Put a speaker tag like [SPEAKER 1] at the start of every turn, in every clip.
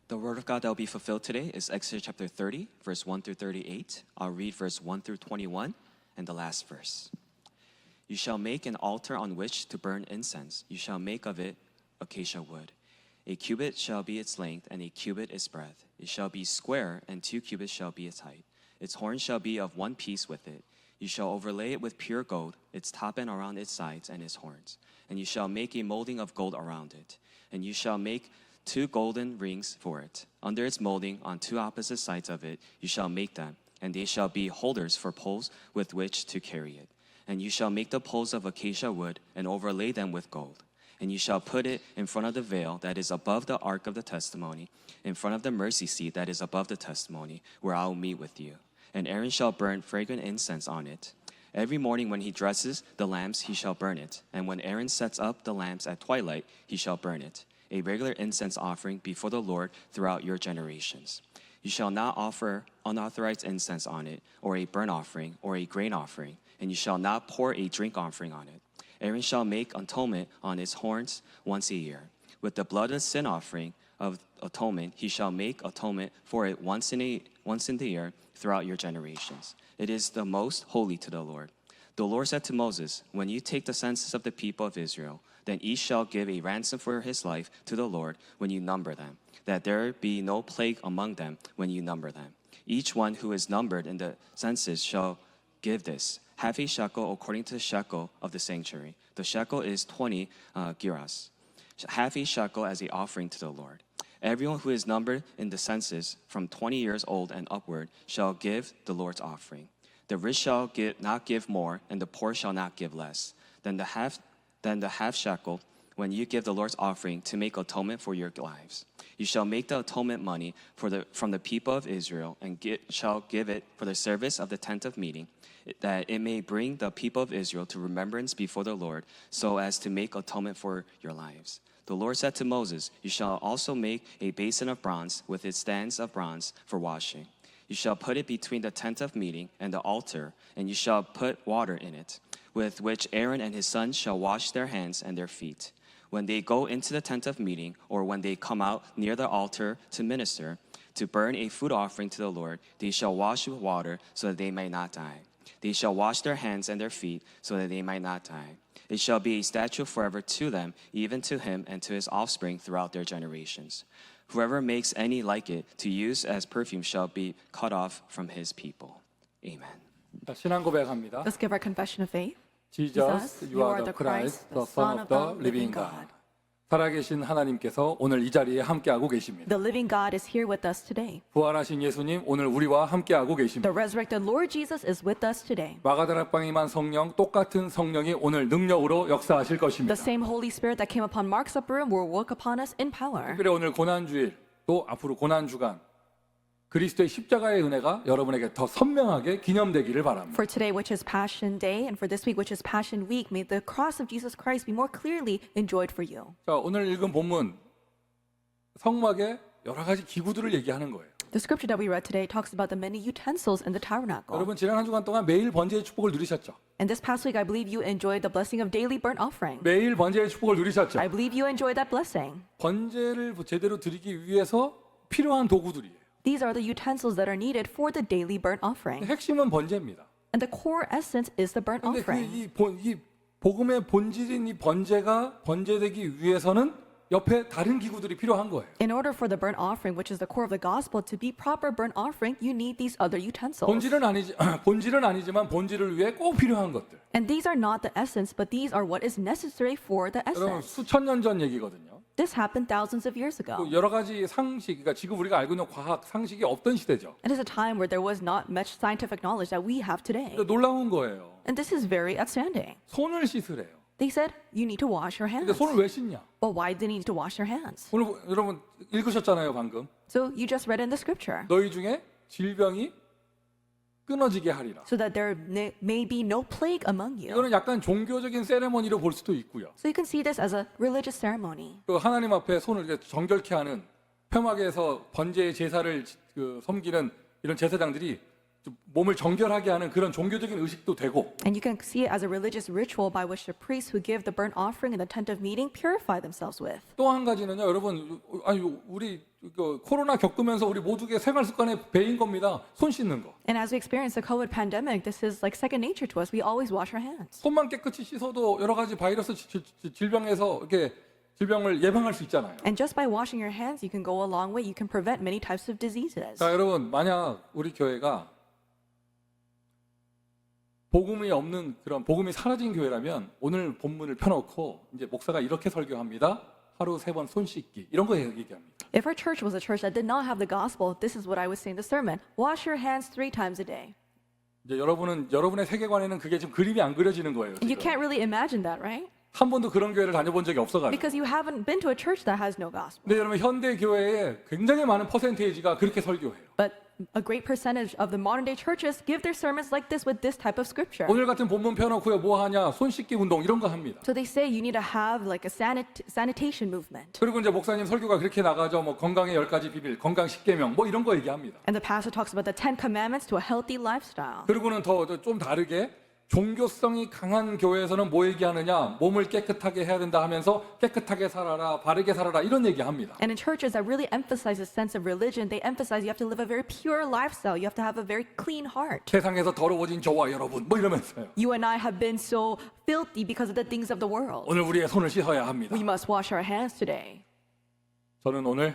[SPEAKER 1] The word of God that will be fulfilled today is Exodus chapter 30, verse 1 through 38. I'll read verse 1 through 21 and the last verse. You shall make an altar on which to burn incense. You shall make of it acacia wood. A cubit shall be its length, and a cubit its breadth. It shall be square, and 2 cubits shall be its height. Its horn shall be of one piece with it. You shall overlay it with pure gold, its top and around its sides and its horns. And you shall make a molding of gold around it. And you shall make 2 golden rings for it. Under its molding, on 2 opposite sides of it, you shall make them, and they shall be holders for poles with which to carry it. And you shall make the poles of acacia wood, and overlay them with gold. And you shall put it in front of the veil that is above the ark of the testimony, in front of the mercy seat that is above the testimony, where I will meet with you. And Aaron shall burn fragrant incense on it. Every morning when he dresses the lamps, he shall burn it. And when Aaron sets up the lamps at twilight, he shall burn it, a regular incense offering before the Lord throughout your generations. You shall not offer unauthorized incense on it, or a burnt offering, or a grain offering, and you shall not pour a drink offering on it. Aaron shall make atonement on its horns once a year. With the blood of sin offering of atonement, he shall make atonement for it once in the year throughout your generations. It is the most holy to the Lord. The Lord said to Moses, when you take the census of the people of Israel, then each shall give a ransom for his life to the Lord when you number them, that there be no plague among them when you number them. Each one who is numbered in the census shall give this, half a shekel according to the shekel of the sanctuary. The shekel is 20 gerahs, half a shekel as an offering to the Lord. Everyone who is numbered in the census from 20 years old and upward shall give the Lord's offering. The rich shall not give more, and the poor shall not give less than the half shekel when you give the Lord's offering to make atonement for your lives. You shall make the atonement money from the people of Israel, and shall give it for the service of the tent of meeting, that it may bring the people of Israel to remembrance before the Lord, so as to make atonement for your lives. The Lord said to Moses, you shall also make a basin of bronze with its stands of bronze for washing. You shall put it between the tent of meeting and the altar, and you shall put water in it, with which Aaron and his sons shall wash their hands and their feet. When they go into the tent of meeting, or when they come out near the altar to minister, to burn a food offering to the Lord, they shall wash with water so that they may not die. They shall wash their hands and their feet so that they might not die. It shall be a statute forever to them, even to him and to his offspring throughout their generations. Whoever makes any like it to use as perfume shall be cut off from his people. Amen.
[SPEAKER 2] 자, 신앙 고백합니다.
[SPEAKER 3] Let's give our confession of faith.
[SPEAKER 2] Jesus, you are the Christ, the Son of the living God. 살아계신 하나님께서 오늘 이 자리에 함께하고 계십니다.
[SPEAKER 3] The living God is here with us today.
[SPEAKER 2] 부활하신 예수님 오늘 우리와 함께하고 계십니다.
[SPEAKER 3] The resurrected Lord Jesus is with us today.
[SPEAKER 2] 마가다락방에 임한 성령, 똑같은 성령이 오늘 능력으로 역사하실 것입니다.
[SPEAKER 3] The same Holy Spirit that came upon Mark's upper room will work upon us in power.
[SPEAKER 2] 특별히 오늘 고난주일, 또 앞으로 고난주간, 그리스도의 십자가의 은혜가 여러분에게 더 선명하게 기념되기를 바랍니다.
[SPEAKER 3] For today, which is Passion Day, and for this week, which is Passion Week, may the cross of Jesus Christ be more clearly enjoyed for you.
[SPEAKER 2] 자, 오늘 읽은 본문 성막의 여러 가지 기구들을 얘기하는 거예요.
[SPEAKER 3] The scripture that we read today talks about the many utensils in the tabernacle.
[SPEAKER 2] 여러분 지난 한 주간 동안 매일 번제의 축복을 누리셨죠?
[SPEAKER 3] And this past week, I believe you enjoyed the blessing of daily burnt offering.
[SPEAKER 2] 매일 번제의 축복을 누리셨죠?
[SPEAKER 3] I believe you enjoyed that blessing.
[SPEAKER 2] 번제를 제대로 드리기 위해서 필요한 도구들이에요.
[SPEAKER 3] These are the utensils that are needed for the daily burnt offering.
[SPEAKER 2] 핵심은 번제입니다.
[SPEAKER 3] And the core essence is the burnt
[SPEAKER 2] 근데
[SPEAKER 3] offering.
[SPEAKER 2] 이 복음의 본질인 이 번제가 번제되기 위해서는 옆에 다른 기구들이 필요한 거예요.
[SPEAKER 3] In order for the burnt offering, which is the core of the gospel, to be proper burnt offering, you need these other utensils.
[SPEAKER 2] 본질은 아니지만 본질을 위해 꼭 필요한 것들.
[SPEAKER 3] And these are not the essence, but these are what is necessary for the
[SPEAKER 2] 여러분
[SPEAKER 3] essence.
[SPEAKER 2] 수천 년 전 얘기거든요.
[SPEAKER 3] This happened thousands of years ago.
[SPEAKER 2] 또 여러 가지 상식, 그러니까 지금 우리가 알고 있는 과학 상식이 없던 시대죠.
[SPEAKER 3] It is a time where there was not much scientific knowledge that we have today.
[SPEAKER 2] 근데 놀라운 거예요.
[SPEAKER 3] And this is very outstanding.
[SPEAKER 2] 손을 씻으래요.
[SPEAKER 3] They said, you need to wash your
[SPEAKER 2] 근데
[SPEAKER 3] hands.
[SPEAKER 2] 손을 왜 씻냐?
[SPEAKER 3] But why do they need to wash their hands?
[SPEAKER 2] 오늘 여러분 읽으셨잖아요, 방금.
[SPEAKER 3] So you just read in the scripture.
[SPEAKER 2] 너희 중에 질병이 끊어지게 하리라.
[SPEAKER 3] So that there may be no plague among you.
[SPEAKER 2] 이거는 약간 종교적인 세레머니로 볼 수도 있고요.
[SPEAKER 3] So you can see this as a religious ceremony.
[SPEAKER 2] 그 하나님 앞에 손을 이렇게 정결케 하는 폐막에서 번제의 제사를 섬기는 이런 제사장들이 몸을 정결하게 하는 그런 종교적인 의식도 되고
[SPEAKER 3] And you can see it as a religious ritual by which the priests who give the burnt offering in the tent of meeting purify themselves with.
[SPEAKER 2] 또 한 가지는요, 여러분, 아니 우리 코로나 겪으면서 우리 모두의 생활 습관에 배인 겁니다. 손 씻는 거.
[SPEAKER 3] And as we experience the COVID pandemic, this is like second nature to us. We always wash our hands.
[SPEAKER 2] 손만 깨끗이 씻어도 여러 가지 바이러스 질병에서 이렇게 질병을 예방할 수 있잖아요.
[SPEAKER 3] And just by washing your hands, you can go a long way. You can prevent many types of diseases.
[SPEAKER 2] 자, 여러분, 만약 우리 교회가 복음이 없는 그런 복음이 사라진 교회라면 오늘 본문을 펴놓고 이제 목사가 이렇게 설교합니다. 하루 3번 손 씻기 이런 거 얘기합니다.
[SPEAKER 3] If our church was a church that did not have the gospel, this is what I would say in the sermon. Wash your hands 3 times a day.
[SPEAKER 2] 이제 여러분의 세계관에는 그게 지금 그림이 안 그려지는 거예요.
[SPEAKER 3] And you
[SPEAKER 2] 지금.
[SPEAKER 3] can't really imagine that, right?
[SPEAKER 2] 한 번도 그런 교회를 다녀본 적이 없어가지고.
[SPEAKER 3] Because you haven't been to a church that has no gospel.
[SPEAKER 2] 근데 여러분 현대 교회에 굉장히 많은 퍼센테이지가 그렇게 설교해요.
[SPEAKER 3] But a great percentage of the modern day churches give their sermons like this with this type of scripture.
[SPEAKER 2] 오늘 같은 본문 펴놓고요, 뭐 하냐, 손 씻기 운동 이런 거 합니다.
[SPEAKER 3] So they say you need to have like a sanitation movement.
[SPEAKER 2] 그리고 이제 목사님 설교가 그렇게 나가죠. 뭐 건강의 10가지 비밀, 건강 10계명 뭐 이런 거 얘기합니다.
[SPEAKER 3] And the pastor talks about the 10 commandments to a healthy lifestyle.
[SPEAKER 2] 그리고는 더 좀 다르게 종교성이 강한 교회에서는 뭐 얘기하느냐, 몸을 깨끗하게 해야 된다 하면서 깨끗하게 살아라, 바르게 살아라 이런 얘기합니다.
[SPEAKER 3] And in churches that really emphasize a sense of religion, they emphasize you have to live a very pure lifestyle. You have to have a very clean heart.
[SPEAKER 2] 세상에서 더러워진 저와 여러분 뭐 이러면서요.
[SPEAKER 3] You and I have been so filthy because of the things of the world.
[SPEAKER 2] 오늘 우리의 손을 씻어야 합니다.
[SPEAKER 3] We must wash our hands today.
[SPEAKER 2] 저는 오늘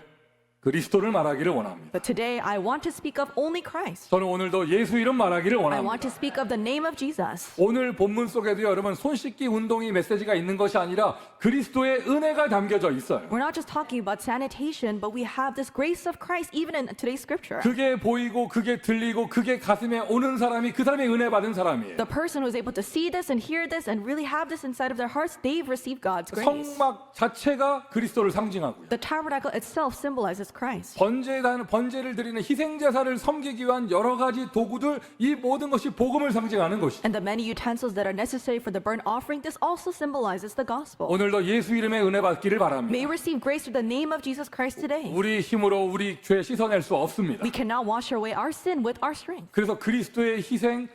[SPEAKER 2] 그리스도를 말하기를 원합니다.
[SPEAKER 3] But today I want to speak of only Christ.
[SPEAKER 2] 저는 오늘도 예수 이름 말하기를
[SPEAKER 3] I want
[SPEAKER 2] 원합니다.
[SPEAKER 3] to speak of the name of Jesus.
[SPEAKER 2] 오늘 본문 속에도 여러분 손 씻기 운동이 메시지가 있는 것이 아니라 그리스도의 은혜가 담겨져 있어요.
[SPEAKER 3] We're not just talking about sanitation, but we have this grace of Christ even in today's scripture.
[SPEAKER 2] 그게 보이고 그게 들리고 그게 가슴에 오는 사람이 그 사람이 은혜 받은 사람이에요.
[SPEAKER 3] The person who is able to see this and hear this and really have this inside of their hearts, they've received God's grace.
[SPEAKER 2] 성막 자체가 그리스도를 상징하고요.
[SPEAKER 3] The tabernacle itself symbolizes Christ.
[SPEAKER 2] 번제를 드리는 희생 제사를 섬기기 위한 여러 가지 도구들 이 모든 것이 복음을 상징하는 것이죠.
[SPEAKER 3] And the many utensils that are necessary for the burnt offering, this also symbolizes the gospel.
[SPEAKER 2] 오늘도 예수 이름의 은혜 받기를 바랍니다.
[SPEAKER 3] May you receive grace through the name of Jesus Christ today.
[SPEAKER 2] 우리 힘으로 우리 죄 씻어낼 수 없습니다.
[SPEAKER 3] We cannot wash away our sin with our strength.
[SPEAKER 2] 그래서 그리스도의 희생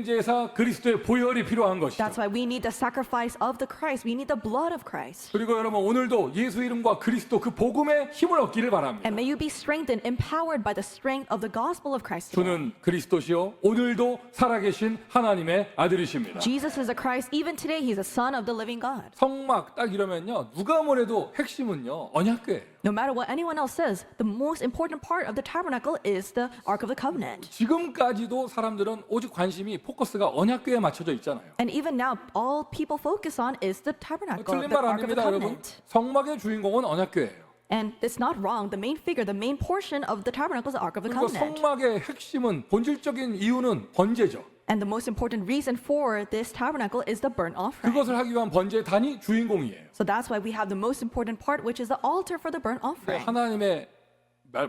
[SPEAKER 2] 제사, 그리스도의 보혈이 필요한 것이죠.
[SPEAKER 3] That's why we need the sacrifice of the Christ. We need the blood of Christ.
[SPEAKER 2] 그리고 여러분 오늘도 예수 이름과 그리스도 그 복음의 힘을 얻기를 바랍니다.
[SPEAKER 3] And may you be strengthened, empowered by the strength of the gospel of Christ today.
[SPEAKER 2] 주는 그리스도시요 오늘도 살아계신 하나님의 아들이십니다.
[SPEAKER 3] Jesus is a Christ. Even today, he's a son of the living God.
[SPEAKER 2] 성막 딱 이러면요 누가 뭐래도 핵심은요 언약궤예요.
[SPEAKER 3] No matter what anyone else says, the most important part of the tabernacle is the Ark of the Covenant.
[SPEAKER 2] 지금까지도 사람들은 오직 관심이 포커스가 언약궤에 맞춰져 있잖아요.
[SPEAKER 3] And even now, all people focus on is the tabernacle,
[SPEAKER 2] 틀린
[SPEAKER 3] the
[SPEAKER 2] 말
[SPEAKER 3] Ark of the
[SPEAKER 2] 아닙니다, 여러분.
[SPEAKER 3] Covenant.
[SPEAKER 2] 성막의 주인공은 언약궤예요.
[SPEAKER 3] And it's not wrong. The main figure, the main portion of the tabernacle is the Ark of the
[SPEAKER 2] 그리고
[SPEAKER 3] Covenant.
[SPEAKER 2] 성막의 핵심은 본질적인 이유는 번제죠.
[SPEAKER 3] And the most important reason for this tabernacle is the burnt offering.
[SPEAKER 2] 그것을 하기 위한 번제단이 주인공이에요.
[SPEAKER 3] So that's why we have the most important part, which is the altar for the burnt offering.
[SPEAKER 2] 하나님의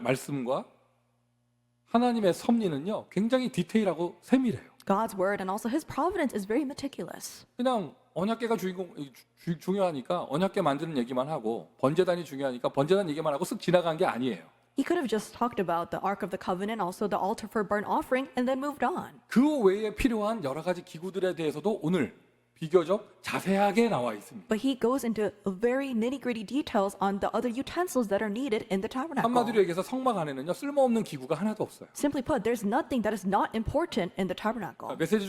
[SPEAKER 2] 말씀과 하나님의 섭리는요 굉장히 디테일하고 세밀해요.
[SPEAKER 3] God's word and also his providence is very meticulous.
[SPEAKER 2] 그냥 언약궤가 중요하니까 언약궤 만드는 얘기만 하고 번제단이 중요하니까 번제단 얘기만 하고 쓱 지나간 게 아니에요.
[SPEAKER 3] He could have just talked about the Ark of the Covenant, also the altar for burnt offering, and then moved on.
[SPEAKER 2] 그 외에 필요한 여러 가지 기구들에 대해서도 오늘 비교적 자세하게 나와 있습니다.
[SPEAKER 3] But he goes into very nitty-gritty details on the other utensils that are needed in the tabernacle.
[SPEAKER 2] 한마디로 얘기해서 성막 안에는요 쓸모없는 기구가 하나도 없어요.
[SPEAKER 3] Simply put, there's nothing that is not important in the tabernacle.
[SPEAKER 2] 메시지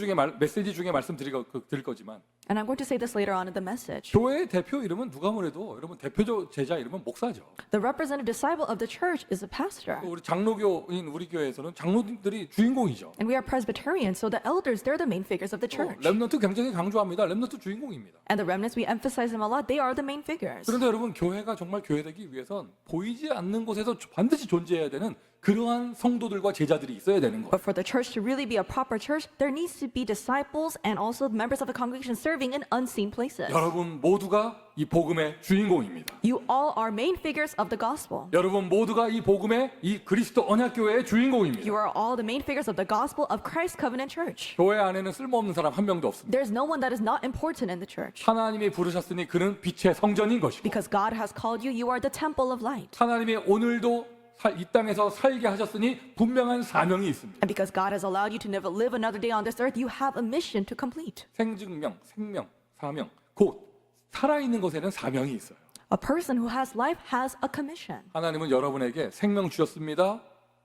[SPEAKER 2] 중에 말씀드릴 거지만
[SPEAKER 3] And I'm going to say this later on in the message.
[SPEAKER 2] 교회의 대표 이름은 누가 뭐래도 여러분 대표적 제자 이름은 목사죠.
[SPEAKER 3] The representative disciple of the church is a pastor.
[SPEAKER 2] 우리 장로교인 우리 교회에서는 장로들이 주인공이죠.
[SPEAKER 3] And we are Presbyterians, so the elders, they're the main figures of the church.
[SPEAKER 2] 렘넌트 굉장히 강조합니다. 렘넌트 주인공입니다.
[SPEAKER 3] And the remnants, we emphasize them a lot. They are the main figures.
[SPEAKER 2] 그런데 여러분 교회가 정말 교회되기 위해선 보이지 않는 곳에서 반드시 존재해야 되는 그러한 성도들과 제자들이 있어야 되는 거예요.
[SPEAKER 3] But for the church to really be a proper church, there needs to be disciples and also members of the congregation serving in unseen places.
[SPEAKER 2] 여러분 모두가 이 복음의 주인공입니다.
[SPEAKER 3] You all are main figures of the gospel.
[SPEAKER 2] 여러분 모두가 이 복음의 이 그리스도 언약교회의 주인공입니다.
[SPEAKER 3] You are all the main figures of the gospel of Christ Covenant Church.
[SPEAKER 2] 교회 안에는 쓸모없는 사람 한 명도 없습니다.
[SPEAKER 3] There's no one that is not important in the church.
[SPEAKER 2] 하나님이 부르셨으니 그는 빛의 성전인 것이고
[SPEAKER 3] Because God has called you, you are the temple of light.
[SPEAKER 2] 하나님이 오늘도 이 땅에서 살게 하셨으니 분명한 사명이 있습니다.
[SPEAKER 3] And because God has allowed you to never live another day on this earth, you have a mission to complete.
[SPEAKER 2] 생증명, 생명, 사명, 곧 살아있는 것에는 사명이 있어요.
[SPEAKER 3] A person who has life has a commission.
[SPEAKER 2] 하나님은 여러분에게 생명 주셨습니다.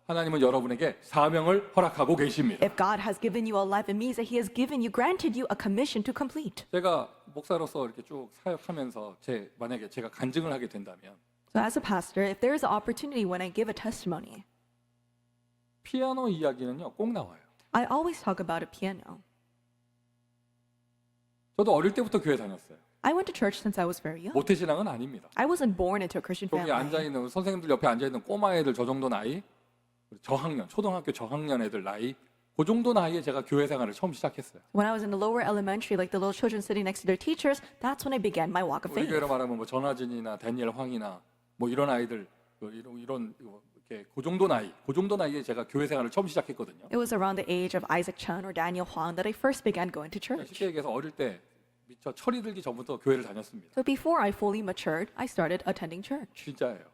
[SPEAKER 2] 하나님은 여러분에게 사명을 허락하고 계십니다.
[SPEAKER 3] If God has given you a life, it means that He has given you, granted you a commission to complete.
[SPEAKER 2] 제가 목사로서 이렇게 쭉 사역하면서 만약에 제가 간증을 하게 된다면
[SPEAKER 3] So as a pastor, if there is an opportunity when I give a testimony,
[SPEAKER 2] 피아노 이야기는요 꼭 나와요.
[SPEAKER 3] I always talk about a piano.
[SPEAKER 2] 저도 어릴 때부터 교회 다녔어요.
[SPEAKER 3] I went to church since I was very young.
[SPEAKER 2] 모태신앙은 아닙니다.
[SPEAKER 3] I wasn't born into a Christian
[SPEAKER 2] 저기 앉아
[SPEAKER 3] family.
[SPEAKER 2] 있는 선생님들 옆에 앉아 있는 꼬마 애들 저 정도 나이, 저학년, 초등학교 저학년 애들 나이, 그 정도 나이에 제가 교회 생활을 처음 시작했어요.
[SPEAKER 3] When I was in the lower elementary, like the little children sitting next to their teachers, that's when I began my walk of
[SPEAKER 2] 우리
[SPEAKER 3] faith.
[SPEAKER 2] 교회로 말하면 뭐 전하진이나 다니엘 황이나 뭐 이런 아이들 이런 이렇게 그 정도 나이에 제가 교회 생활을 처음 시작했거든요.
[SPEAKER 3] It was around the age of Isaac Chun or Daniel Huang that I first began going to church.
[SPEAKER 2] 쉽게 얘기해서 어릴 때 미처 철이 들기 전부터 교회를 다녔습니다.
[SPEAKER 3] So before I fully matured, I started attending church.
[SPEAKER 2] 진짜예요.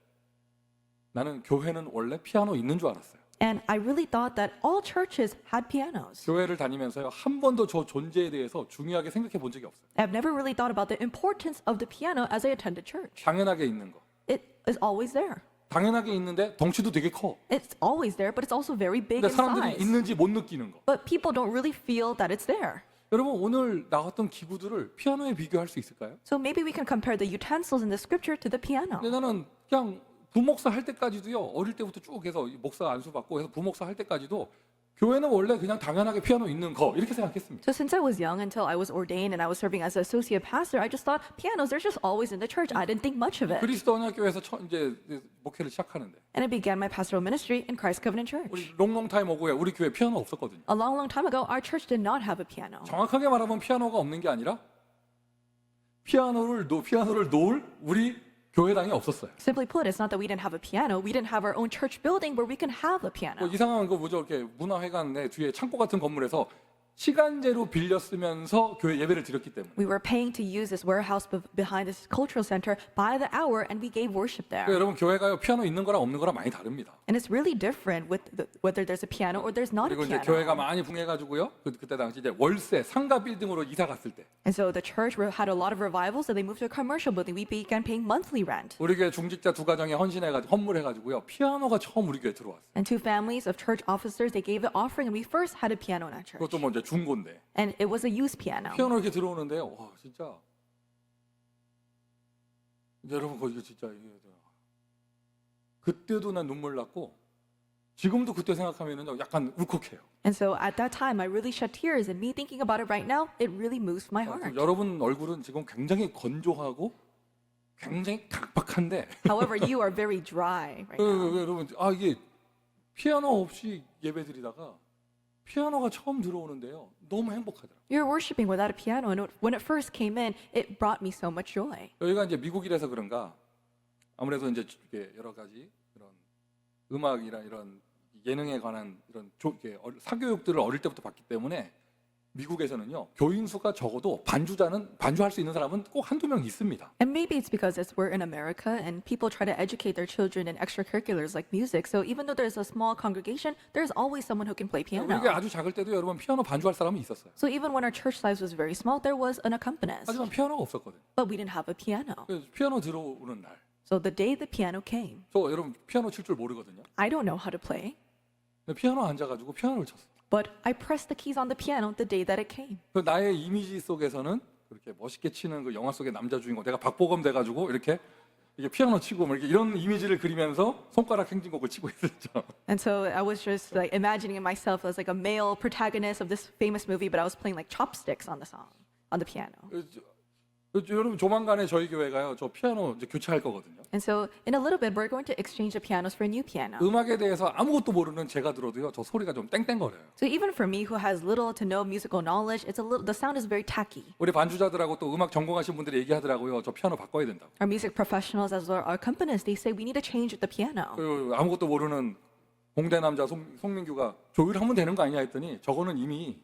[SPEAKER 2] 나는 교회는 원래 피아노 있는 줄 알았어요.
[SPEAKER 3] And I really thought that all churches had pianos.
[SPEAKER 2] 교회를 다니면서요 한 번도 저 존재에 대해서 중요하게 생각해 본 적이 없어요.
[SPEAKER 3] I've never really thought about the importance of the piano as I attended church.
[SPEAKER 2] 당연하게 있는 거.
[SPEAKER 3] It is always there.
[SPEAKER 2] 당연하게 있는데 덩치도 되게 커.
[SPEAKER 3] It's always there, but it's also very big
[SPEAKER 2] 근데
[SPEAKER 3] in
[SPEAKER 2] 사람들이
[SPEAKER 3] size.
[SPEAKER 2] 있는지 못 느끼는 거.
[SPEAKER 3] But people don't really feel that it's there.
[SPEAKER 2] 여러분 오늘 나왔던 기구들을 피아노에 비교할 수 있을까요?
[SPEAKER 3] So maybe we can compare the utensils in the scripture to the piano.
[SPEAKER 2] 근데 나는 그냥 부목사 할 때까지도요 어릴 때부터 쭉 해서 목사 안수 받고 해서 부목사 할 때까지도 교회는 원래 그냥 당연하게 피아노 있는 거 이렇게 생각했습니다.
[SPEAKER 3] So since I was young until I was ordained and I was serving as an associate pastor, I just thought pianos, they're just always in the church. I didn't think much of it.
[SPEAKER 2] 그리스도 언약교회에서 이제 목회를 시작하는데
[SPEAKER 3] And I began my pastoral ministry in Christ Covenant Church.
[SPEAKER 2] 우리 롱롱타임 오고에 우리 교회 피아노 없었거든요.
[SPEAKER 3] A long, long time ago, our church did not have a piano.
[SPEAKER 2] 정확하게 말하면 피아노가 없는 게 아니라 피아노를 놓을 우리 교회당이 없었어요.
[SPEAKER 3] Simply put, it's not that we didn't have a piano. We didn't have our own church building where we can have a piano.
[SPEAKER 2] 뭐 이상한 거 뭐죠? 이렇게 문화회관 내 뒤에 창고 같은 건물에서 시간제로 빌려 쓰면서 교회 예배를 드렸기 때문에.
[SPEAKER 3] We were paying to use this warehouse behind this cultural center by the hour, and we gave worship there.
[SPEAKER 2] 여러분 교회가요 피아노 있는 거랑 없는 거랑 많이 다릅니다.
[SPEAKER 3] And it's really different with whether there's a piano or there's not a
[SPEAKER 2] 그리고 이제 교회가
[SPEAKER 3] piano.
[SPEAKER 2] 많이 붕해가지고요. 그때 당시 이제 월세 상가 빌딩으로 이사 갔을 때
[SPEAKER 3] And so the church had a lot of revivals, so they moved to a commercial building. We began paying monthly rent.
[SPEAKER 2] 우리 교회 중직자 두 가정에 헌물해가지고요 피아노가 처음 우리 교회 들어왔어요.
[SPEAKER 3] And two families of church officers, they gave the offering, and we first had a piano in our church.
[SPEAKER 2] 그것도 뭐 이제 중고인데
[SPEAKER 3] And it was a used piano.
[SPEAKER 2] 피아노 이렇게 들어오는데요. 와 진짜 여러분 거기 진짜 이게 그때도 난 눈물 났고 지금도 그때 생각하면은 약간 울컥해요.
[SPEAKER 3] And so at that time, I really shed tears. And me thinking about it right now, it really moves my heart.
[SPEAKER 2] 여러분 얼굴은 지금 굉장히 건조하고 굉장히 각박한데
[SPEAKER 3] However, you are very dry right now.
[SPEAKER 2] 여러분 이게 피아노 없이 예배드리다가 피아노가 처음 들어오는데요 너무 행복하더라고요.
[SPEAKER 3] You're worshiping without a piano, and when it first came in, it brought me so much joy.
[SPEAKER 2] 여기가 이제 미국이라서 그런가 아무래도 이제 이게 여러 가지 그런 음악이나 이런 예능에 관한 이런 사교육들을 어릴 때부터 받기 때문에 미국에서는요 교인 수가 적어도 반주할 수 있는 사람은 꼭 한두 명 있습니다.
[SPEAKER 3] And maybe it's because we're in America and people try to educate their children in extracurriculars like music. So even though there's a small congregation, there's always someone who can play
[SPEAKER 2] 우리가
[SPEAKER 3] piano.
[SPEAKER 2] 아주 작을 때도 여러분 피아노 반주할 사람이 있었어요.
[SPEAKER 3] So even when our church size was very small, there was an accompanist.
[SPEAKER 2] 하지만 피아노가 없었거든요.
[SPEAKER 3] But we didn't have a piano.
[SPEAKER 2] 그래서 피아노 들어오는 날,
[SPEAKER 3] So the day the piano came,
[SPEAKER 2] 저 여러분 피아노 칠 줄 모르거든요.
[SPEAKER 3] I don't know how to play,
[SPEAKER 2] 근데 피아노 앉아가지고 피아노를 쳤어요.
[SPEAKER 3] but I pressed the keys on the piano the day that it came.
[SPEAKER 2] 그 나의 이미지 속에서는 그렇게 멋있게 치는 그 영화 속의 남자 주인공, 내가 박보검 돼가지고 이렇게 피아노 치고 뭐 이렇게 이런 이미지를 그리면서 손가락 행진곡을 치고 있었죠.
[SPEAKER 3] And so I was just like imagining myself as like a male protagonist of this famous movie, but I was playing like chopsticks on the song, on the piano.
[SPEAKER 2] 여러분 조만간에 저희 교회가요 저 피아노 이제 교체할 거거든요.
[SPEAKER 3] And so in a little bit, we're going to exchange the pianos for a new piano.
[SPEAKER 2] 음악에 대해서 아무것도 모르는 제가 들어도요 저 소리가 좀 땡땡거려요.
[SPEAKER 3] So even for me, who has little to no musical knowledge, the sound is very tacky.
[SPEAKER 2] 우리 반주자들하고 또 음악 전공하신 분들이 얘기하더라고요. 저 피아노 바꿔야 된다고.
[SPEAKER 3] Our music professionals, as well our accompanists, they say we need to change the piano.
[SPEAKER 2] 그 아무것도 모르는 공대 남자 송민규가 조율하면 되는 거 아니냐 했더니 저거는 이미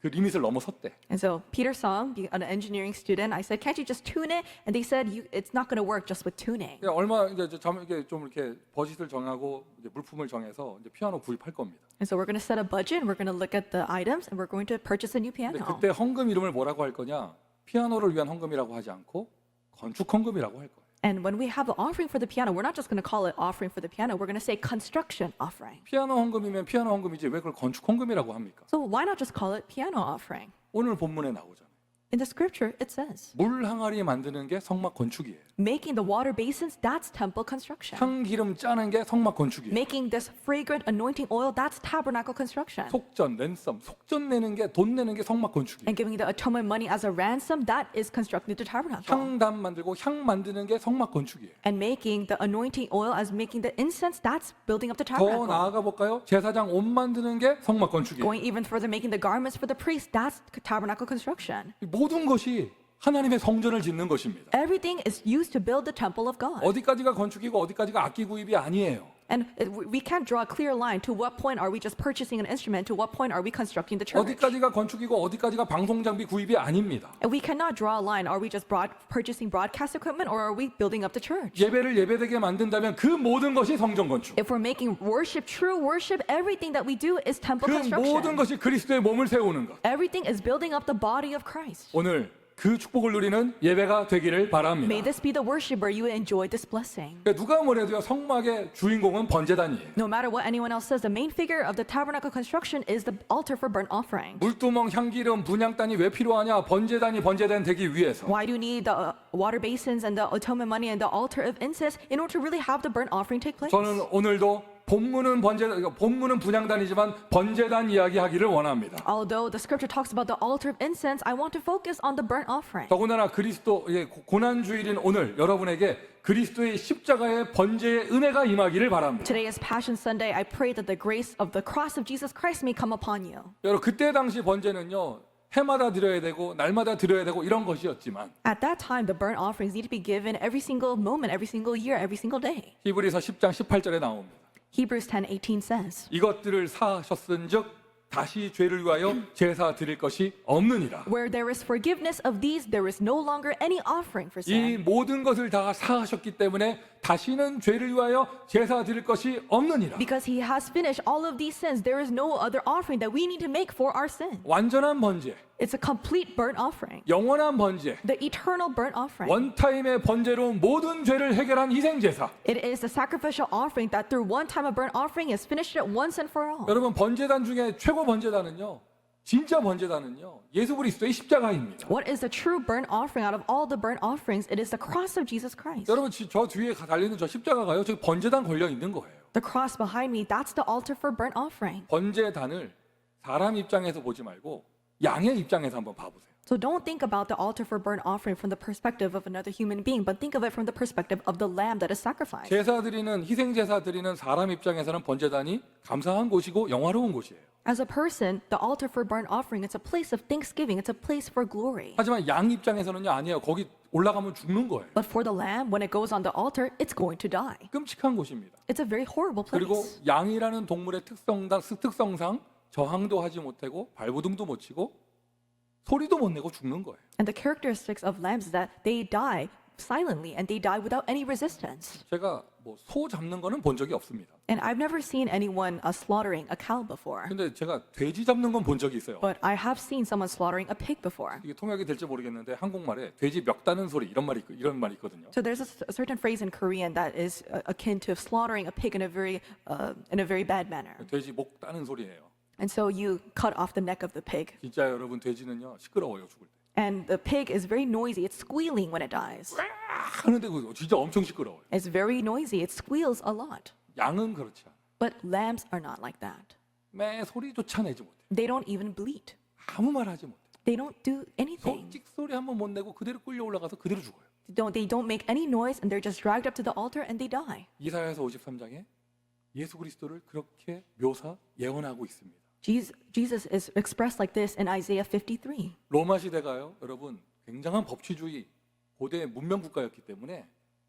[SPEAKER 2] 그 리밋을 넘어섰대.
[SPEAKER 3] And so Peter saw him, being an engineering student. I said, "Can't you just tune it?" And they said, "It's not going to work just with tuning."
[SPEAKER 2] 그러니까 얼마 이제 이게 좀 이렇게 버짓을 정하고 이제 물품을 정해서 이제 피아노 구입할 겁니다.
[SPEAKER 3] And so we're going to set a budget, and we're going to look at the items, and we're going to purchase a new
[SPEAKER 2] 근데
[SPEAKER 3] piano.
[SPEAKER 2] 그때 헌금 이름을 뭐라고 할 거냐? 피아노를 위한 헌금이라고 하지 않고 건축 헌금이라고 할 거예요.
[SPEAKER 3] And when we have the offering for the piano, we're not just going to call it offering for the piano. We're going to say construction offering.
[SPEAKER 2] 피아노 헌금이면 피아노 헌금이지 왜 그걸 건축 헌금이라고 합니까?
[SPEAKER 3] So why not just call it piano offering?
[SPEAKER 2] 오늘 본문에 나오잖아요.
[SPEAKER 3] In the scripture, it says,
[SPEAKER 2] 물 항아리 만드는 게 성막 건축이에요.
[SPEAKER 3] making the water basins, that's temple construction.
[SPEAKER 2] 향기름 짜는 게 성막 건축이에요.
[SPEAKER 3] Making this fragrant anointing oil, that's tabernacle construction.
[SPEAKER 2] 속전, 랜섬, 속전 내는 게 돈 내는 게 성막 건축이에요.
[SPEAKER 3] And giving the atonement money as a ransom, that is constructing the tabernacle.
[SPEAKER 2] 향담 만들고 향 만드는 게 성막 건축이에요.
[SPEAKER 3] And making the anointing oil as making the incense, that's building up the
[SPEAKER 2] 더
[SPEAKER 3] tabernacle.
[SPEAKER 2] 나아가 볼까요? 제사장 옷 만드는 게 성막 건축이에요.
[SPEAKER 3] Going even further, making the garments for the priest, that's tabernacle construction.
[SPEAKER 2] 모든 것이 하나님의 성전을 짓는 것입니다.
[SPEAKER 3] Everything is used to build the temple of God.
[SPEAKER 2] 어디까지가 건축이고 어디까지가 악기 구입이 아니에요.
[SPEAKER 3] And we can't draw a clear line to what point are we just purchasing an instrument, to what point are we constructing the church.
[SPEAKER 2] 어디까지가 건축이고 어디까지가 방송 장비 구입이 아닙니다.
[SPEAKER 3] And we cannot draw a line. Are we just purchasing broadcast equipment, or are we building up the church?
[SPEAKER 2] 예배를 예배되게 만든다면 그 모든 것이 성전 건축.
[SPEAKER 3] If we're making worship true worship, everything that we do is temple
[SPEAKER 2] 그 모든
[SPEAKER 3] construction.
[SPEAKER 2] 것이 그리스도의 몸을 세우는 것.
[SPEAKER 3] Everything is building up the body of Christ.
[SPEAKER 2] 오늘 그 축복을 누리는 예배가 되기를 바랍니다.
[SPEAKER 3] May this be the worship where you enjoy this blessing.
[SPEAKER 2] 그러니까 누가 뭐래도요 성막의 주인공은 번제단이에요.
[SPEAKER 3] No matter what anyone else says, the main figure of the tabernacle construction is the altar for burnt offering.
[SPEAKER 2] 물두멍, 향기름, 분향단이 왜 필요하냐? 번제단이 번제단 되기 위해서.
[SPEAKER 3] Why do you need the water basins and the atonement money and the altar of incense in order to really have the burnt offering take place?
[SPEAKER 2] 저는 오늘도 본문은 본문은 분향단이지만 번제단 이야기하기를 원합니다.
[SPEAKER 3] Although the scripture talks about the altar of incense, I want to focus on the burnt offering.
[SPEAKER 2] 더군다나 그리스도 고난 주일인 오늘 여러분에게 그리스도의 십자가의 번제의 은혜가 임하기를 바랍니다.
[SPEAKER 3] Today is Passion Sunday. I pray that the grace of the cross of Jesus Christ may come upon you.
[SPEAKER 2] 여러분 그때 당시 번제는요 해마다 드려야 되고 날마다 드려야 되고 이런 것이었지만
[SPEAKER 3] At that time, the burnt offerings need to be given every single moment, every single year, every single day.
[SPEAKER 2] 히브리서 10장 18절에 나옵니다.
[SPEAKER 3] Hebrews 10:18 says,
[SPEAKER 2] 이것들을 사하셨은즉 다시 죄를 위하여 제사 드릴 것이 없느니라.
[SPEAKER 3] where there is forgiveness of these, there is no longer any offering for
[SPEAKER 2] 이
[SPEAKER 3] sin.
[SPEAKER 2] 모든 것을 다 사하셨기 때문에 다시는 죄를 위하여 제사 드릴 것이 없느니라.
[SPEAKER 3] Because he has finished all of these sins, there is no other offering that we need to make for our sin.
[SPEAKER 2] 완전한 번제,
[SPEAKER 3] It's a complete burnt offering,
[SPEAKER 2] 영원한 번제,
[SPEAKER 3] the eternal burnt offering.
[SPEAKER 2] 원타임의 번제로 모든 죄를 해결한 희생제사.
[SPEAKER 3] It is the sacrificial offering that through one time of burnt offering is finished it once and for all.
[SPEAKER 2] 여러분 번제단 중에 최고 번제단은요. 진짜 번제단은요. 예수 그리스도의 십자가입니다.
[SPEAKER 3] What is the true burnt offering out of all the burnt offerings? It is the cross of Jesus Christ.
[SPEAKER 2] 여러분 저 뒤에 달리는 저 십자가가요. 저기 번제단 걸려 있는 거예요.
[SPEAKER 3] The cross behind me, that's the altar for burnt offering.
[SPEAKER 2] 번제단을 사람 입장에서 보지 말고 양의 입장에서 한번 봐보세요.
[SPEAKER 3] So don't think about the altar for burnt offering from the perspective of another human being, but think of it from the perspective of the lamb that is sacrificed.
[SPEAKER 2] 제사 드리는 희생제사 드리는 사람 입장에서는 번제단이 감사한 곳이고 영화로운 곳이에요.
[SPEAKER 3] As a person, the altar for burnt offering, it's a place of thanksgiving, it's a place for glory.
[SPEAKER 2] 하지만 양 입장에서는요 아니에요. 거기 올라가면 죽는 거예요.
[SPEAKER 3] But for the lamb, when it goes on the altar, it's going to die.
[SPEAKER 2] 끔찍한 곳입니다.
[SPEAKER 3] It's a very horrible
[SPEAKER 2] 그리고
[SPEAKER 3] place.
[SPEAKER 2] 양이라는 동물의 특성상 저항도 하지 못하고 발버둥도 못 치고 소리도 못 내고 죽는 거예요.
[SPEAKER 3] And the characteristics of lambs is that they die silently and they die without any resistance.
[SPEAKER 2] 제가 뭐 소 잡는 거는 본 적이 없습니다.
[SPEAKER 3] And I've never seen anyone slaughtering a cow before.
[SPEAKER 2] 근데 제가 돼지 잡는 건 본 적이 있어요.
[SPEAKER 3] But I have seen someone slaughtering a pig before.
[SPEAKER 2] 이게 통역이 될지 모르겠는데 한국말에 돼지 멱 따는 소리 이런 말이 있거든요.
[SPEAKER 3] So there's a certain phrase in Korean that is akin to slaughtering a pig in a very bad manner.
[SPEAKER 2] 돼지 목 따는 소리예요.
[SPEAKER 3] And so you cut off the neck of the pig.
[SPEAKER 2] 진짜 여러분 돼지는요 시끄러워요 죽을 때.
[SPEAKER 3] And the pig is very noisy. It's squealing when it dies.
[SPEAKER 2] 하는데 그거 진짜 엄청 시끄러워요.
[SPEAKER 3] It's very noisy. It squeals a lot.
[SPEAKER 2] 양은 그렇지 않아.
[SPEAKER 3] But lambs are not like that.
[SPEAKER 2] 매 소리조차 내지 못해.
[SPEAKER 3] They don't even bleat.
[SPEAKER 2] 아무 말 하지 못해.
[SPEAKER 3] They don't do anything.
[SPEAKER 2] 손짓 소리 한 번 못 내고 그대로 끌려 올라가서 그대로 죽어요.
[SPEAKER 3] They don't make any noise and they're just dragged up to the altar and they die.
[SPEAKER 2] 이사야서 53장에 예수 그리스도를 그렇게 묘사 예언하고 있습니다.
[SPEAKER 3] Jesus is expressed like this in Isaiah 53.
[SPEAKER 2] 로마 시대가요, 여러분 굉장한 법치주의 고대 문명 국가였기 때문에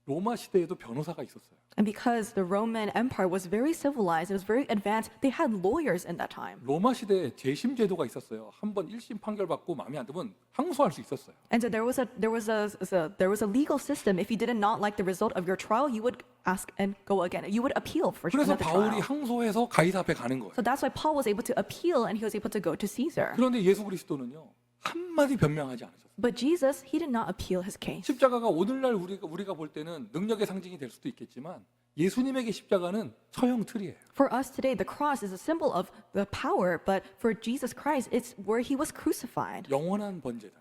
[SPEAKER 2] 로마 시대에도 변호사가 있었어요.
[SPEAKER 3] And because the Roman Empire was very civilized, it was very advanced, they had lawyers in that time.
[SPEAKER 2] 로마 시대에 재심 제도가 있었어요. 한번 1심 판결 받고 마음에 안 들면 항소할 수 있었어요.
[SPEAKER 3] And so there was a legal system. If you did not like the result of your trial, you would ask and go again. You would appeal for
[SPEAKER 2] 그래서
[SPEAKER 3] another
[SPEAKER 2] 바울이
[SPEAKER 3] trial.
[SPEAKER 2] 항소해서 가이사 앞에 가는 거예요.
[SPEAKER 3] So that's why Paul was able to appeal and he was able to go to Caesar.
[SPEAKER 2] 그런데 예수 그리스도는요 한마디 변명하지 않으셨어요.
[SPEAKER 3] But Jesus, he did not appeal his case.
[SPEAKER 2] 십자가가 오늘날 우리가 볼 때는 능력의 상징이 될 수도 있겠지만 예수님에게 십자가는 처형 틀이에요.
[SPEAKER 3] For us today, the cross is a symbol of the power, but for Jesus Christ, it's where he was crucified.
[SPEAKER 2] 영원한 번제단,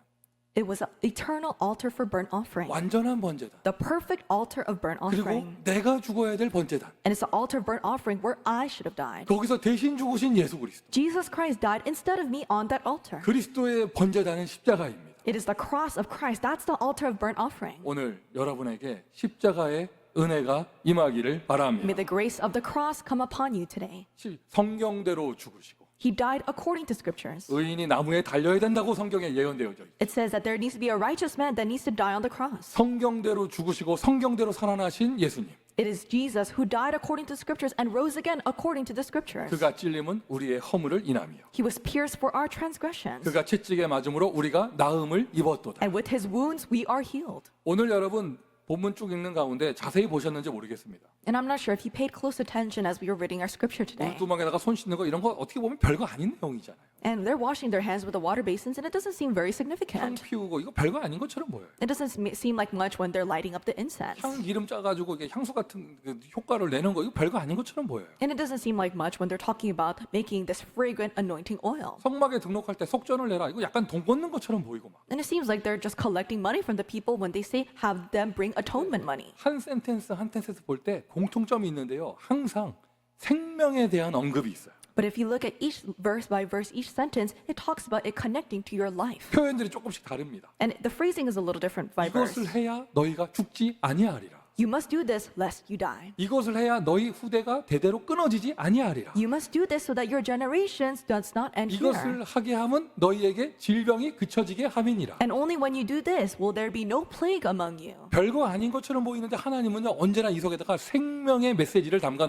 [SPEAKER 3] It was an eternal altar for burnt offering,
[SPEAKER 2] 완전한 번제단,
[SPEAKER 3] the perfect altar of burnt
[SPEAKER 2] 그리고
[SPEAKER 3] offering.
[SPEAKER 2] 내가 죽어야 될 번제단.
[SPEAKER 3] And it's the altar of burnt offering where I should have died.
[SPEAKER 2] 거기서 대신 죽으신 예수 그리스도.
[SPEAKER 3] Jesus Christ died instead of me on that altar.
[SPEAKER 2] 그리스도의 번제단은 십자가입니다.
[SPEAKER 3] It is the cross of Christ. That's the altar of burnt offering.
[SPEAKER 2] 오늘 여러분에게 십자가의 은혜가 임하기를
[SPEAKER 3] May
[SPEAKER 2] 바랍니다.
[SPEAKER 3] the grace of the cross come upon you today.
[SPEAKER 2] 성경대로 죽으시고
[SPEAKER 3] He died according to scriptures.
[SPEAKER 2] 의인이 나무에 달려야 된다고 성경에 예언되어져 있어요.
[SPEAKER 3] It says that there needs to be a righteous man that needs to die on the cross.
[SPEAKER 2] 성경대로 죽으시고 성경대로 살아나신 예수님.
[SPEAKER 3] It is Jesus who died according to scriptures and rose again according to the scriptures.
[SPEAKER 2] 그가 찔림은 우리의 허물을 인하며
[SPEAKER 3] He was pierced for our transgressions.
[SPEAKER 2] 그가 채찍에 맞음으로 우리가 나음을 입었도다.
[SPEAKER 3] And with his wounds we are healed.
[SPEAKER 2] 오늘 여러분 본문 쭉 읽는 가운데 자세히 보셨는지 모르겠습니다.
[SPEAKER 3] And I'm not sure if you paid close attention as we were reading our scripture today.
[SPEAKER 2] 물두멍에다가 손 씻는 거 이런 거 어떻게 보면 별거 아닌 내용이잖아요.
[SPEAKER 3] And they're washing their hands with the water basins and it doesn't seem very
[SPEAKER 2] 향
[SPEAKER 3] significant.
[SPEAKER 2] 피우고 이거 별거 아닌 것처럼 보여요.
[SPEAKER 3] It doesn't seem like much when they're lighting up the incense.
[SPEAKER 2] 향 기름 짜가지고 이게 향수 같은 그 효과를 내는 거 이거 별거 아닌 것처럼 보여요.
[SPEAKER 3] And it doesn't seem like much when they're talking about making this fragrant anointing oil.
[SPEAKER 2] 성막에 등록할 때 속전을 내라 이거 약간 돈 걷는 것처럼 보이고 막.
[SPEAKER 3] And it seems like they're just collecting money from the people when they say have them bring atonement money.
[SPEAKER 2] 한 센텐스 한 텐스에서 볼 때 공통점이 있는데요. 항상 생명에 대한 언급이 있어요.
[SPEAKER 3] But if you look at each verse by verse, each sentence, it talks about it connecting to your life.
[SPEAKER 2] 표현들이 조금씩 다릅니다.
[SPEAKER 3] And the phrasing is a little different by verse.
[SPEAKER 2] 이것을 해야 너희가 죽지 아니하리라.
[SPEAKER 3] You must do this lest you die.
[SPEAKER 2] 이것을 해야 너희 후대가 대대로 끊어지지 아니하리라.
[SPEAKER 3] You must do this so that your generations does not end here.
[SPEAKER 2] 이것을 하게 하면 너희에게 질병이 그쳐지게 함이니라.
[SPEAKER 3] And only when you do this will there be no plague among you.
[SPEAKER 2] 별거 아닌 것처럼 보이는데 하나님은요 언제나 이 속에다가 생명의 메시지를 담겨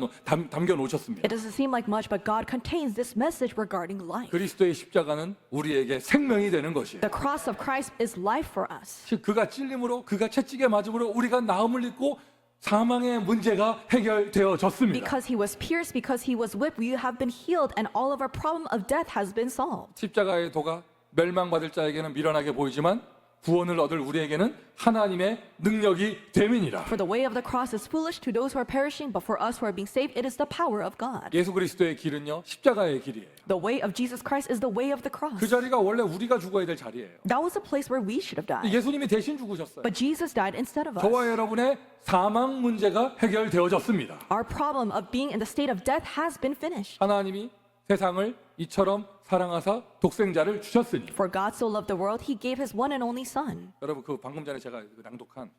[SPEAKER 2] 놓으셨습니다.
[SPEAKER 3] It doesn't seem like much, but God contains this message regarding life.
[SPEAKER 2] 그리스도의 십자가는 우리에게 생명이 되는 것이에요.
[SPEAKER 3] The cross of Christ is life for us.
[SPEAKER 2] 즉 그가 찔림으로 그가 채찍에 맞음으로 우리가 나음을 입고 사망의 문제가 해결되어졌습니다.
[SPEAKER 3] Because he was pierced, because he was whipped, we have been healed, and all of our problem of death has been solved.
[SPEAKER 2] 십자가의 도가 멸망받을 자에게는 미련하게 보이지만 구원을 얻을 우리에게는 하나님의 능력이 됨이니라.
[SPEAKER 3] For the way of the cross is foolish to those who are perishing, but for us who are being saved, it is the power of God.
[SPEAKER 2] 예수 그리스도의 길은요 십자가의 길이에요.
[SPEAKER 3] The way of Jesus Christ is the way of the cross.
[SPEAKER 2] 그 자리가 원래 우리가 죽어야 될 자리예요.
[SPEAKER 3] That was a place where we should have died.
[SPEAKER 2] 예수님이 대신 죽으셨어요.
[SPEAKER 3] But Jesus died instead of us.
[SPEAKER 2] 저와 여러분의 사망 문제가 해결되어졌습니다.
[SPEAKER 3] Our problem of being in the state of death has been finished.
[SPEAKER 2] 하나님이 세상을 이처럼 사랑하사 독생자를 주셨으니.
[SPEAKER 3] For God so loved the world, he gave his one and only son.
[SPEAKER 2] 여러분 그 방금 전에 제가 낭독한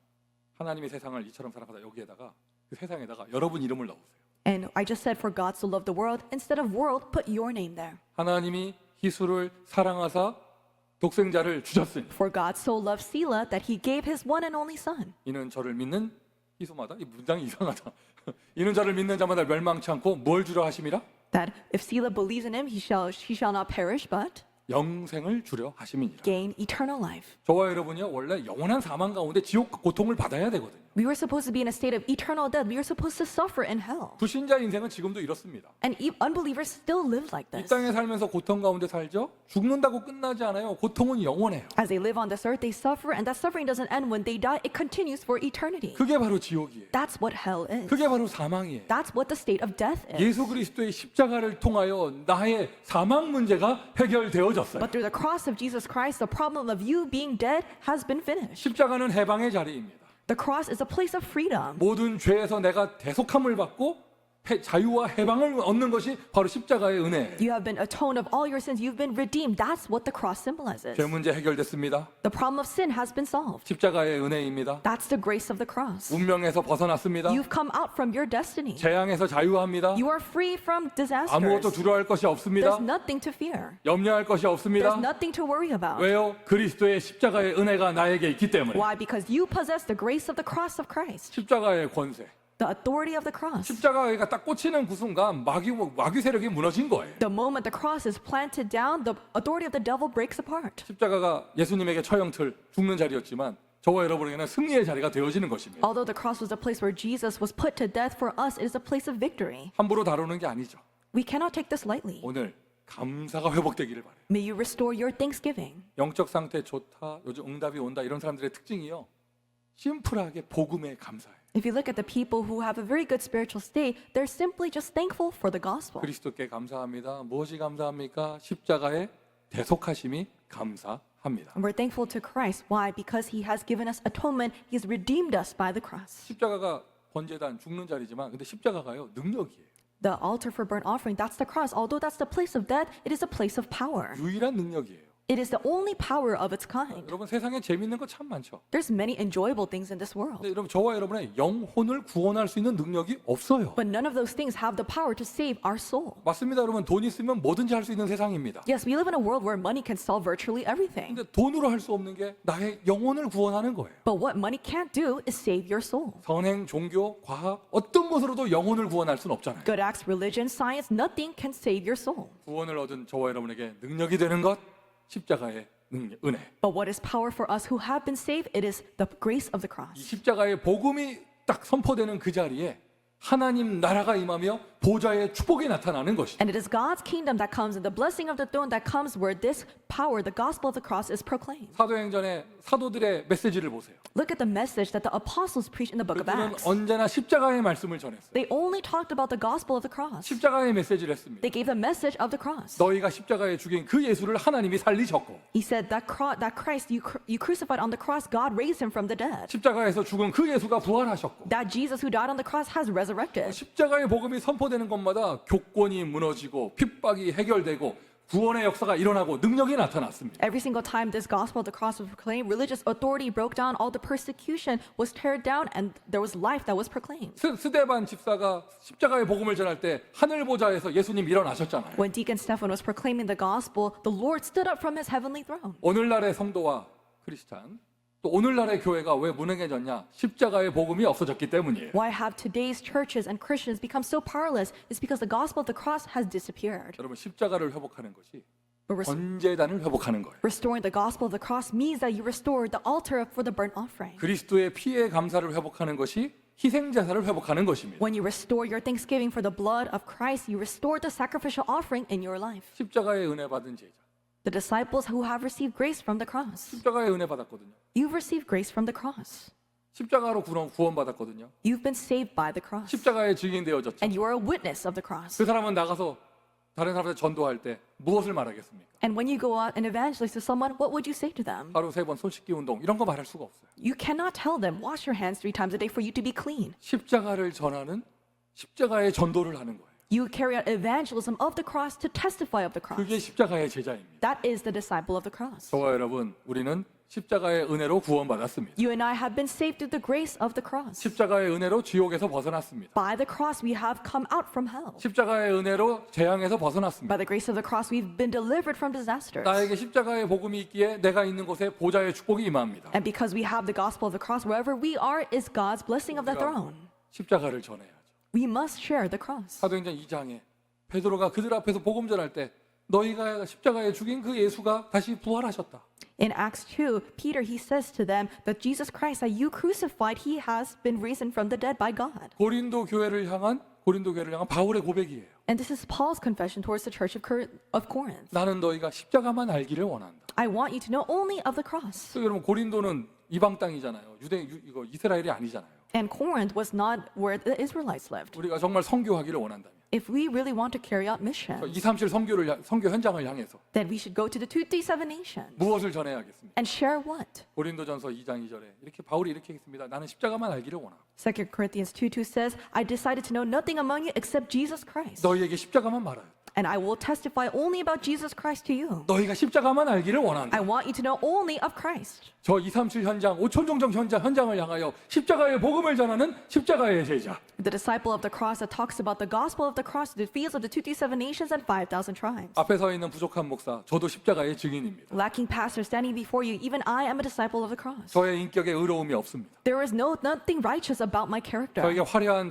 [SPEAKER 2] 하나님이 세상을 이처럼 사랑하사 여기에다가 그 세상에다가 여러분 이름을 넣으세요.
[SPEAKER 3] And I just said, for God so loved the world, instead of world, put your name there.
[SPEAKER 2] 하나님이 희수를 사랑하사 독생자를 주셨으니.
[SPEAKER 3] For God so loved Sila that he gave his one and only son.
[SPEAKER 2] 이는 저를 믿는 희수마다 이 문장이 이상하다. 이는 저를 믿는 자마다 멸망치 않고 뭘 주려 하심이라?
[SPEAKER 3] That if Sila believes in him, he shall not perish, but
[SPEAKER 2] 영생을 주려 하심이니라.
[SPEAKER 3] gain eternal life.
[SPEAKER 2] 저와 여러분이요 원래 영원한 사망 가운데 지옥 고통을 받아야 되거든요.
[SPEAKER 3] We were supposed to be in a state of eternal death. We were supposed to suffer in hell.
[SPEAKER 2] 불신자 인생은 지금도 이렇습니다.
[SPEAKER 3] And unbelievers still live like
[SPEAKER 2] 이
[SPEAKER 3] this.
[SPEAKER 2] 땅에 살면서 고통 가운데 살죠. 죽는다고 끝나지 않아요. 고통은 영원해요.
[SPEAKER 3] As they live on this earth, they suffer, and that suffering doesn't end when they die. It continues for eternity.
[SPEAKER 2] 그게 바로 지옥이에요.
[SPEAKER 3] That's what hell is.
[SPEAKER 2] 그게 바로 사망이에요.
[SPEAKER 3] That's what the state of death is.
[SPEAKER 2] 예수 그리스도의 십자가를 통하여 나의 사망 문제가 해결되어졌어요.
[SPEAKER 3] But through the cross of Jesus Christ, the problem of you being dead has been finished.
[SPEAKER 2] 십자가는 해방의 자리입니다.
[SPEAKER 3] The cross is a place of freedom.
[SPEAKER 2] 모든 죄에서 내가 대속함을 받고 자유와 해방을 얻는 것이 바로 십자가의 은혜예요.
[SPEAKER 3] You have been atoned of all your sins. You've been redeemed. That's what the cross symbolizes.
[SPEAKER 2] 죄 문제 해결됐습니다.
[SPEAKER 3] The problem of sin has been solved.
[SPEAKER 2] 십자가의 은혜입니다.
[SPEAKER 3] That's the grace of the cross.
[SPEAKER 2] 운명에서 벗어났습니다.
[SPEAKER 3] You've come out from your destiny.
[SPEAKER 2] 재앙에서 자유합니다.
[SPEAKER 3] You are free from disasters.
[SPEAKER 2] 아무것도 두려워할 것이 없습니다.
[SPEAKER 3] There's nothing to fear.
[SPEAKER 2] 염려할 것이 없습니다.
[SPEAKER 3] There's nothing to worry about.
[SPEAKER 2] 왜요? 그리스도의 십자가의 은혜가 나에게 있기 때문에.
[SPEAKER 3] Why? Because you possess the grace of the cross of Christ,
[SPEAKER 2] 십자가의 권세.
[SPEAKER 3] the authority of the cross.
[SPEAKER 2] 십자가가 딱 꽂히는 그 순간 마귀 세력이 무너진 거예요.
[SPEAKER 3] The moment the cross is planted down, the authority of the devil breaks apart.
[SPEAKER 2] 십자가가 예수님에게 처형틀 죽는 자리였지만 저와 여러분에게는 승리의 자리가 되어지는 것입니다.
[SPEAKER 3] Although the cross was a place where Jesus was put to death, for us it is a place of victory.
[SPEAKER 2] 함부로 다루는 게 아니죠.
[SPEAKER 3] We cannot take this lightly.
[SPEAKER 2] 오늘 감사가 회복되기를 바래요.
[SPEAKER 3] May you restore your thanksgiving.
[SPEAKER 2] 영적 상태 좋다, 요즘 응답이 온다 이런 사람들의 특징이요. 심플하게 복음에 감사해요.
[SPEAKER 3] If you look at the people who have a very good spiritual state, they're simply just thankful for the gospel.
[SPEAKER 2] 그리스도께 감사합니다. 무엇이 감사합니까? 십자가의 대속하심이 감사합니다.
[SPEAKER 3] And we're thankful to Christ. Why? Because he has given us atonement. He has redeemed us by the cross.
[SPEAKER 2] 십자가가 번제단 죽는 자리지만 근데 십자가가요 능력이에요.
[SPEAKER 3] The altar for burnt offering, that's the cross. Although that's the place of death, it is a place of power.
[SPEAKER 2] 유일한 능력이에요.
[SPEAKER 3] It is the only power of its kind.
[SPEAKER 2] 여러분 세상에 재밌는 거 참 많죠.
[SPEAKER 3] There's many enjoyable things in this world.
[SPEAKER 2] 근데 여러분 저와 여러분의 영혼을 구원할 수 있는 능력이 없어요.
[SPEAKER 3] But none of those things have the power to save our soul.
[SPEAKER 2] 맞습니다, 여러분. 돈 있으면 뭐든지 할 수 있는 세상입니다.
[SPEAKER 3] Yes, we live in a world where money can solve virtually everything.
[SPEAKER 2] 근데 돈으로 할 수 없는 게 나의 영혼을 구원하는 거예요.
[SPEAKER 3] But what money can't do is save your soul.
[SPEAKER 2] 선행, 종교, 과학 어떤 것으로도 영혼을 구원할 수는 없잖아요.
[SPEAKER 3] Good acts, religion, science, nothing can save your soul.
[SPEAKER 2] 구원을 얻은 저와 여러분에게 능력이 되는 것 십자가의 은혜.
[SPEAKER 3] But what is power for us who have been saved? It is the grace of the
[SPEAKER 2] 이
[SPEAKER 3] cross.
[SPEAKER 2] 십자가의 복음이 딱 선포되는 그 자리에 하나님 나라가 임하며 보좌의 축복이 나타나는 것이죠.
[SPEAKER 3] And it is God's kingdom that comes and the blessing of the throne that comes where this power, the gospel of the cross, is proclaimed.
[SPEAKER 2] 사도행전의 사도들의 메시지를 보세요.
[SPEAKER 3] Look at the message that the apostles preached in the book of
[SPEAKER 2] 그들은
[SPEAKER 3] Acts.
[SPEAKER 2] 언제나 십자가의 말씀을 전했어요.
[SPEAKER 3] They only talked about the gospel of the cross.
[SPEAKER 2] 십자가의 메시지를 했습니다.
[SPEAKER 3] They gave the message of the cross.
[SPEAKER 2] 너희가 십자가에 죽인 그 예수를 하나님이 살리셨고
[SPEAKER 3] He said that Christ you crucified on the cross, God raised him from the dead.
[SPEAKER 2] 십자가에서 죽은 그 예수가 부활하셨고
[SPEAKER 3] That Jesus who died on the cross has resurrected.
[SPEAKER 2] 십자가의 복음이 선포되는 것마다 교권이 무너지고 핍박이 해결되고 구원의 역사가 일어나고 능력이 나타났습니다.
[SPEAKER 3] Every single time this gospel of the cross was proclaimed, religious authority broke down, all the persecution was teared down, and there was life that was proclaimed.
[SPEAKER 2] 스데반 집사가 십자가의 복음을 전할 때 하늘 보좌에서 예수님 일어나셨잖아요.
[SPEAKER 3] When Deacon Stephan was proclaiming the gospel, the Lord stood up from his heavenly throne.
[SPEAKER 2] 오늘날의 성도와 크리스찬 또 오늘날의 교회가 왜 무능해졌냐? 십자가의 복음이 없어졌기 때문이에요.
[SPEAKER 3] Why have today's churches and Christians become so powerless? It's because the gospel of the cross has disappeared.
[SPEAKER 2] 여러분 십자가를 회복하는 것이
[SPEAKER 3] But
[SPEAKER 2] 번제단을 회복하는 거예요.
[SPEAKER 3] restoring the gospel of the cross means that you restore the altar for the burnt offering.
[SPEAKER 2] 그리스도의 피의 감사를 회복하는 것이 희생 제사를 회복하는 것입니다.
[SPEAKER 3] When you restore your thanksgiving for the blood of Christ, you restore the sacrificial offering in your life.
[SPEAKER 2] 십자가의 은혜 받은 제자.
[SPEAKER 3] The disciples who have received grace from the cross.
[SPEAKER 2] 십자가의 은혜 받았거든요.
[SPEAKER 3] You've received grace from the cross.
[SPEAKER 2] 십자가로 구원받았거든요.
[SPEAKER 3] You've been saved by the cross.
[SPEAKER 2] 십자가의 증인되어졌죠.
[SPEAKER 3] And you are a witness of the cross.
[SPEAKER 2] 그 사람은 나가서 다른 사람한테 전도할 때 무엇을 말하겠습니까?
[SPEAKER 3] And when you go out and evangelize to someone, what would you say to them?
[SPEAKER 2] 하루 3번 손 씻기 운동 이런 거 말할 수가 없어요.
[SPEAKER 3] You cannot tell them, wash your hands 3 times a day for you to be clean.
[SPEAKER 2] 십자가를 전하는 십자가의 전도를 하는 거예요.
[SPEAKER 3] You carry out evangelism of the cross to testify of the cross.
[SPEAKER 2] 그게 십자가의 제자입니다.
[SPEAKER 3] That is the disciple of the cross.
[SPEAKER 2] 저와 여러분, 우리는 십자가의 은혜로 구원받았습니다.
[SPEAKER 3] You and I have been saved through the grace of the cross.
[SPEAKER 2] 십자가의 은혜로 지옥에서 벗어났습니다.
[SPEAKER 3] By the cross, we have come out from hell.
[SPEAKER 2] 십자가의 은혜로 재앙에서 벗어났습니다.
[SPEAKER 3] By the grace of the cross, we've been delivered from disasters.
[SPEAKER 2] 나에게 십자가의 복음이 있기에 내가 있는 곳에 보좌의 축복이 임합니다.
[SPEAKER 3] And because we have the gospel of the cross, wherever we are is God's blessing of the throne.
[SPEAKER 2] 십자가를 전해야죠.
[SPEAKER 3] We must share the cross.
[SPEAKER 2] 사도행전 2장에 베드로가 그들 앞에서 복음 전할 때 너희가 십자가에 죽인 그 예수가 다시 부활하셨다.
[SPEAKER 3] In Acts 2, Peter, he says to them that Jesus Christ that you crucified, he has been risen from the dead by God.
[SPEAKER 2] 고린도 교회를 향한 바울의 고백이에요.
[SPEAKER 3] And this is Paul's confession towards the church of Corinth.
[SPEAKER 2] 나는 너희가 십자가만 알기를 원한다.
[SPEAKER 3] I want you to know only of the cross.
[SPEAKER 2] 그래서 여러분 고린도는 이방 땅이잖아요. 이스라엘이 아니잖아요.
[SPEAKER 3] And Corinth was not where the Israelites lived.
[SPEAKER 2] 우리가 정말 선교하기를 원한다면
[SPEAKER 3] If we really want to carry out mission,
[SPEAKER 2] 237 선교 현장을 향해서
[SPEAKER 3] then we should go to the 237 nations
[SPEAKER 2] 무엇을 전해야겠습니까?
[SPEAKER 3] and share what?
[SPEAKER 2] 고린도전서 2장 2절에 이렇게 바울이 이렇게 했습니다. 나는 십자가만 알기를 원하고
[SPEAKER 3] 2 Corinthians 2:2 says, I decided to know nothing among you except Jesus Christ.
[SPEAKER 2] 너희에게 십자가만 말하여.
[SPEAKER 3] And I will testify only about Jesus Christ to you.
[SPEAKER 2] 너희가 십자가만 알기를
[SPEAKER 3] I
[SPEAKER 2] 원한다.
[SPEAKER 3] want you to know only of Christ.
[SPEAKER 2] 저 237 현장, 5천종정 현장을 향하여 십자가의 복음을 전하는 십자가의 제자.
[SPEAKER 3] The disciple of the cross that talks about the gospel of the cross to the fields of the 237 nations and 5,000 tribes.
[SPEAKER 2] 앞에 서 있는 부족한 목사, 저도 십자가의 증인입니다.
[SPEAKER 3] Lacking pastor standing before you, even I am a disciple of the cross.
[SPEAKER 2] 저의 인격에 의로움이 없습니다.
[SPEAKER 3] There is nothing righteous about my character.
[SPEAKER 2] 저에게 화려한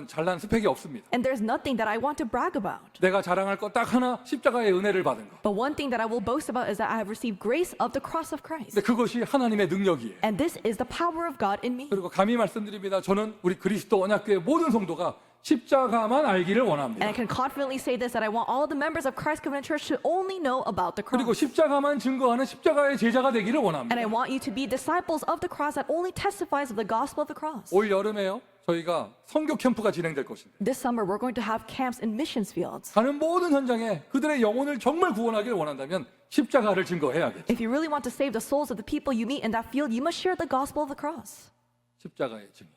[SPEAKER 2] 잘난 스펙이 없습니다.
[SPEAKER 3] And there's nothing that I want to brag about.
[SPEAKER 2] 내가 자랑할 것 딱 하나, 십자가의 은혜를 받은 것.
[SPEAKER 3] But one thing that I will boast about is that I have received grace of the cross of Christ.
[SPEAKER 2] 근데 그것이 하나님의 능력이에요.
[SPEAKER 3] And this is the power of God in me.
[SPEAKER 2] 그리고 감히 말씀드립니다. 저는 우리 그리스도 언약교회 모든 성도가 십자가만 알기를
[SPEAKER 3] And
[SPEAKER 2] 원합니다.
[SPEAKER 3] I can confidently say this, that I want all the members of Christ Covenant Church to only know about the
[SPEAKER 2] 그리고
[SPEAKER 3] cross.
[SPEAKER 2] 십자가만 증거하는 십자가의 제자가 되기를
[SPEAKER 3] And
[SPEAKER 2] 원합니다.
[SPEAKER 3] I want you to be disciples of the cross that only testifies of the gospel of the cross.
[SPEAKER 2] 올 여름에요. 저희가 선교 캠프가 진행될 것인데
[SPEAKER 3] This summer, we're going to have camps in missions fields.
[SPEAKER 2] 가는 모든 현장에 그들의 영혼을 정말 구원하기를 원한다면 십자가를 증거해야겠죠.
[SPEAKER 3] If you really want to save the souls of the people you meet in that field, you must share the gospel of the cross,
[SPEAKER 2] 십자가의 증인,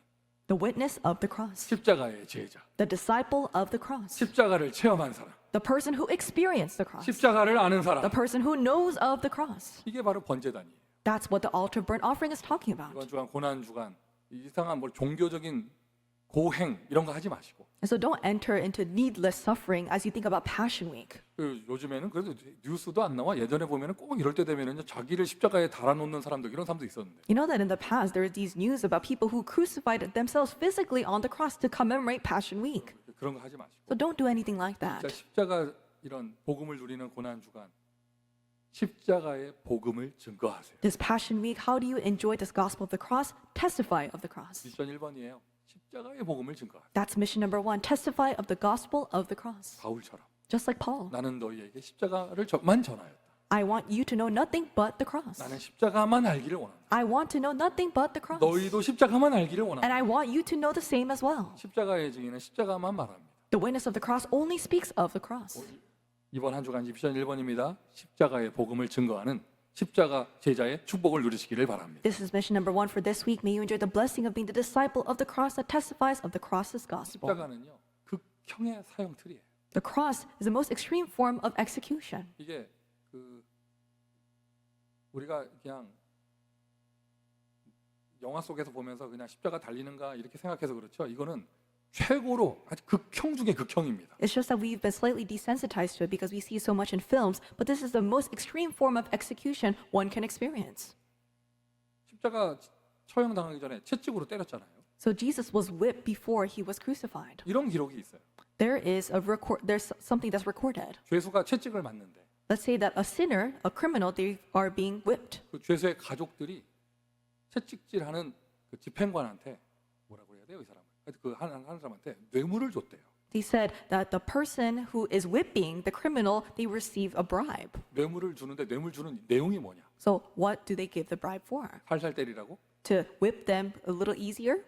[SPEAKER 3] the witness of the cross,
[SPEAKER 2] 십자가의 제자,
[SPEAKER 3] the disciple of the cross,
[SPEAKER 2] 십자가를 체험한 사람,
[SPEAKER 3] the person who experienced the cross,
[SPEAKER 2] 십자가를 아는
[SPEAKER 3] the
[SPEAKER 2] 사람.
[SPEAKER 3] person who knows of the cross.
[SPEAKER 2] 이게 바로 번제단이에요.
[SPEAKER 3] That's what the altar burnt offering is talking about.
[SPEAKER 2] 이번 주간 고난 주간 이상한 뭐 종교적인 고행 이런 거 하지 마시고
[SPEAKER 3] And so don't enter into needless suffering as you think about Passion Week.
[SPEAKER 2] 요즘에는 그래도 뉴스도 안 나와. 예전에 보면은 꼭 이럴 때 되면은 자기를 십자가에 달아놓는 사람들 이런 사람도 있었는데
[SPEAKER 3] You know that in the past there were these news about people who crucified themselves physically on the cross to commemorate Passion Week.
[SPEAKER 2] 그런 거 하지 마시고
[SPEAKER 3] So don't do anything like
[SPEAKER 2] 진짜
[SPEAKER 3] that.
[SPEAKER 2] 십자가 이런 복음을 누리는 고난 주간 십자가의 복음을 증거하세요.
[SPEAKER 3] This Passion Week, how do you enjoy this gospel of the cross? Testify of the cross.
[SPEAKER 2] 미션 1번이에요. 십자가의 복음을 증거하세요.
[SPEAKER 3] That's mission number 1. Testify of the gospel of the cross.
[SPEAKER 2] 바울처럼
[SPEAKER 3] Just like Paul.
[SPEAKER 2] 나는 너희에게 십자가를만 전하였다.
[SPEAKER 3] I want you to know nothing but the cross.
[SPEAKER 2] 나는 십자가만 알기를 원한다.
[SPEAKER 3] I want to know nothing but the cross.
[SPEAKER 2] 너희도 십자가만 알기를
[SPEAKER 3] And
[SPEAKER 2] 원한다.
[SPEAKER 3] I want you to know the same as well.
[SPEAKER 2] 십자가의 증인은 십자가만 말합니다.
[SPEAKER 3] The witness of the cross only speaks of the cross.
[SPEAKER 2] 이번 한 주간 미션 1번입니다. 십자가의 복음을 증거하는 십자가 제자의 축복을 누리시기를 바랍니다.
[SPEAKER 3] This is mission number 1 for this week. May you enjoy the blessing of being the disciple of the cross that testifies of the cross's gospel.
[SPEAKER 2] 십자가는요 극형의 사형 틀이에요.
[SPEAKER 3] The cross is the most extreme form of execution.
[SPEAKER 2] 이게 그 우리가 그냥 영화 속에서 보면서 그냥 십자가 달리는가 이렇게 생각해서 그렇죠. 이거는 최고로 아주 극형 중의 극형입니다.
[SPEAKER 3] It's just that we've been slightly desensitized to it because we see so much in films, but this is the most extreme form of execution one can experience.
[SPEAKER 2] 십자가 처형 당하기 전에 채찍으로 때렸잖아요.
[SPEAKER 3] So Jesus was whipped before he was crucified.
[SPEAKER 2] 이런 기록이 있어요.
[SPEAKER 3] There's something that's recorded.
[SPEAKER 2] 죄수가 채찍을 맞는데
[SPEAKER 3] Let's say that a sinner, a criminal, they are being whipped.
[SPEAKER 2] 그 죄수의 가족들이 채찍질하는 그 집행관한테 뭐라고 해야 돼요, 이 사람을? 그 하는 사람한테 뇌물을 줬대요.
[SPEAKER 3] They said that the person who is whipping the criminal, they receive a bribe.
[SPEAKER 2] 뇌물을 주는데 뇌물 주는 내용이 뭐냐?
[SPEAKER 3] So what do they give the bribe for?
[SPEAKER 2] 살살 때리라고?
[SPEAKER 3] To whip them a little easier?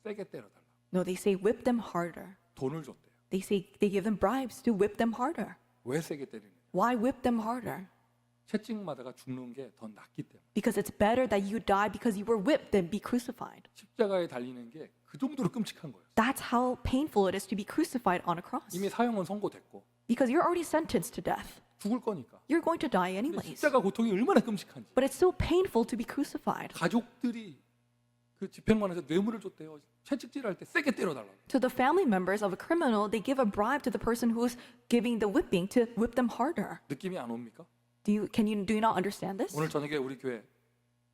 [SPEAKER 2] 세게 때려달라.
[SPEAKER 3] No, they say whip them harder.
[SPEAKER 2] 돈을 줬대요.
[SPEAKER 3] They say they give them bribes to whip them harder.
[SPEAKER 2] 왜 세게 때리느냐?
[SPEAKER 3] Why whip them harder?
[SPEAKER 2] 채찍 맞아가 죽는 게 더 낫기 때문에.
[SPEAKER 3] Because it's better that you die because you were whipped than be crucified.
[SPEAKER 2] 십자가에 달리는 게 그 정도로 끔찍한 거예요.
[SPEAKER 3] That's how painful it is to be crucified on a cross.
[SPEAKER 2] 이미 사형은 선고됐고
[SPEAKER 3] Because you're already sentenced to death.
[SPEAKER 2] 죽을 거니까.
[SPEAKER 3] You're going to die
[SPEAKER 2] 근데
[SPEAKER 3] anyways.
[SPEAKER 2] 십자가 고통이 얼마나 끔찍한지.
[SPEAKER 3] But it's so painful to be crucified.
[SPEAKER 2] 가족들이 그 집행관에서 뇌물을 줬대요. 채찍질할 때 세게 때려달라고.
[SPEAKER 3] To the family members of a criminal, they give a bribe to the person who's giving the whipping to whip them harder.
[SPEAKER 2] 느낌이 안 옵니까?
[SPEAKER 3] Do you not understand this?
[SPEAKER 2] 오늘 저녁에 우리 교회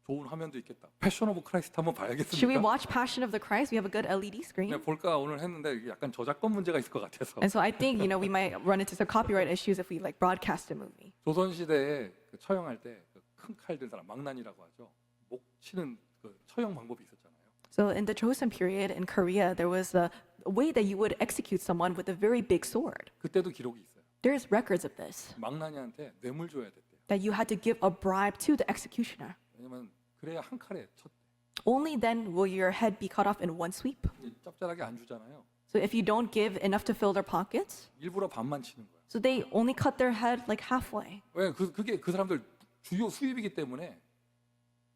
[SPEAKER 2] 좋은 화면도 있겠다. 패션 오브 크라이스트 한번
[SPEAKER 3] Should we
[SPEAKER 2] 봐야겠습니까?
[SPEAKER 3] watch Passion of the Christ? We have a good LED screen.
[SPEAKER 2] 그냥 볼까 오늘 했는데 이게 약간 저작권 문제가 있을 것 같아서.
[SPEAKER 3] And so I think, we might run into some copyright issues if we broadcast a movie.
[SPEAKER 2] 조선 시대에 그 처형할 때 큰 칼 든 사람 망난이라고 하죠. 목 치는 그 처형 방법이 있었잖아요.
[SPEAKER 3] So in the Joseon period in Korea, there was a way that you would execute someone with a very big sword.
[SPEAKER 2] 그때도 기록이 있어요.
[SPEAKER 3] There's records of this,
[SPEAKER 2] 망난이한테 뇌물 줘야 됐대요.
[SPEAKER 3] that you had to give a bribe to the executioner.
[SPEAKER 2] 왜냐면 그래야 한 칼에 쳤대.
[SPEAKER 3] Only then will your head be cut off in one sweep.
[SPEAKER 2] 짭짤하게 안 주잖아요.
[SPEAKER 3] So if you don't give enough to fill their pockets,
[SPEAKER 2] 일부러 반만 치는 거예요.
[SPEAKER 3] so they only cut their head like halfway.
[SPEAKER 2] 왜? 그게 그 사람들 주요 수입이기 때문에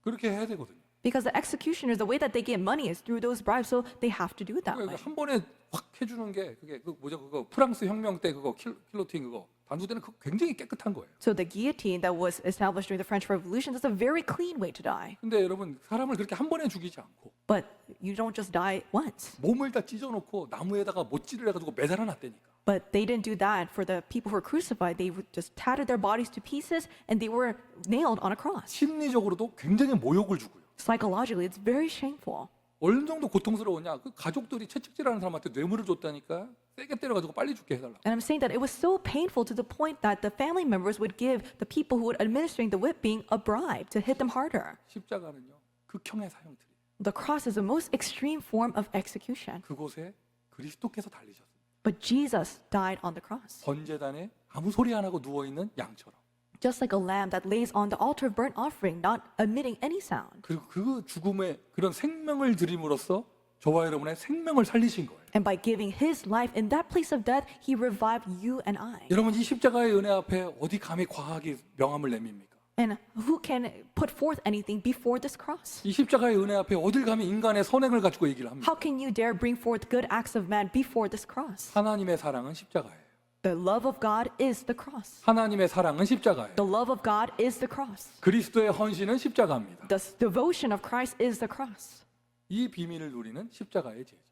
[SPEAKER 2] 그렇게 해야 되거든요.
[SPEAKER 3] Because the executioners, the way that they get money is through those bribes, so they have to do it that way.
[SPEAKER 2] 한 번에 확 해주는 게 그게 그 뭐죠? 그거 프랑스 혁명 때 그거 킬로틴 그거 단두대는 그거 굉장히 깨끗한 거예요.
[SPEAKER 3] So the guillotine that was established during the French Revolution is a very clean way to die.
[SPEAKER 2] 근데 여러분 사람을 그렇게 한 번에 죽이지 않고
[SPEAKER 3] But you don't just die once.
[SPEAKER 2] 몸을 다 찢어놓고 나무에다가 못질을 해가지고 매달아 놨다니까.
[SPEAKER 3] But they didn't do that for the people who were crucified. They would just tattered their bodies to pieces and they were nailed on a cross.
[SPEAKER 2] 심리적으로도 굉장히 모욕을 주고요.
[SPEAKER 3] Psychologically, it's very shameful.
[SPEAKER 2] 어느 정도 고통스러웠냐? 그 가족들이 채찍질하는 사람한테 뇌물을 줬다니까 세게 때려가지고 빨리 죽게 해달라.
[SPEAKER 3] And I'm saying that it was so painful to the point that the family members would give the people who were administering the whipping a bribe to hit them harder.
[SPEAKER 2] 십자가는요 극형의 사형틀이.
[SPEAKER 3] The cross is the most extreme form of execution.
[SPEAKER 2] 그곳에 그리스도께서 달리셨습니다.
[SPEAKER 3] But Jesus died on the cross.
[SPEAKER 2] 번제단에 아무 소리 안 하고 누워 있는 양처럼.
[SPEAKER 3] Just like a lamb that lays on the altar of burnt offering, not emitting any sound.
[SPEAKER 2] 그리고 그 죽음의 그런 생명을 드림으로써 저와 여러분의 생명을 살리신 거예요.
[SPEAKER 3] And by giving his life in that place of death, he revived you and I.
[SPEAKER 2] 여러분 이 십자가의 은혜 앞에 어디 감히 과하게 명함을 내밉니까?
[SPEAKER 3] And who can put forth anything before this cross?
[SPEAKER 2] 이 십자가의 은혜 앞에 어딜 감히 인간의 선행을 가지고 얘기를 합니까?
[SPEAKER 3] How can you dare bring forth good acts of man before this cross?
[SPEAKER 2] 하나님의 사랑은 십자가예요.
[SPEAKER 3] The love of God is the cross.
[SPEAKER 2] 하나님의 사랑은 십자가예요.
[SPEAKER 3] The love of God is the cross.
[SPEAKER 2] 그리스도의 헌신은 십자가입니다.
[SPEAKER 3] The devotion of Christ is the cross.
[SPEAKER 2] 이 비밀을 누리는 십자가의 제자.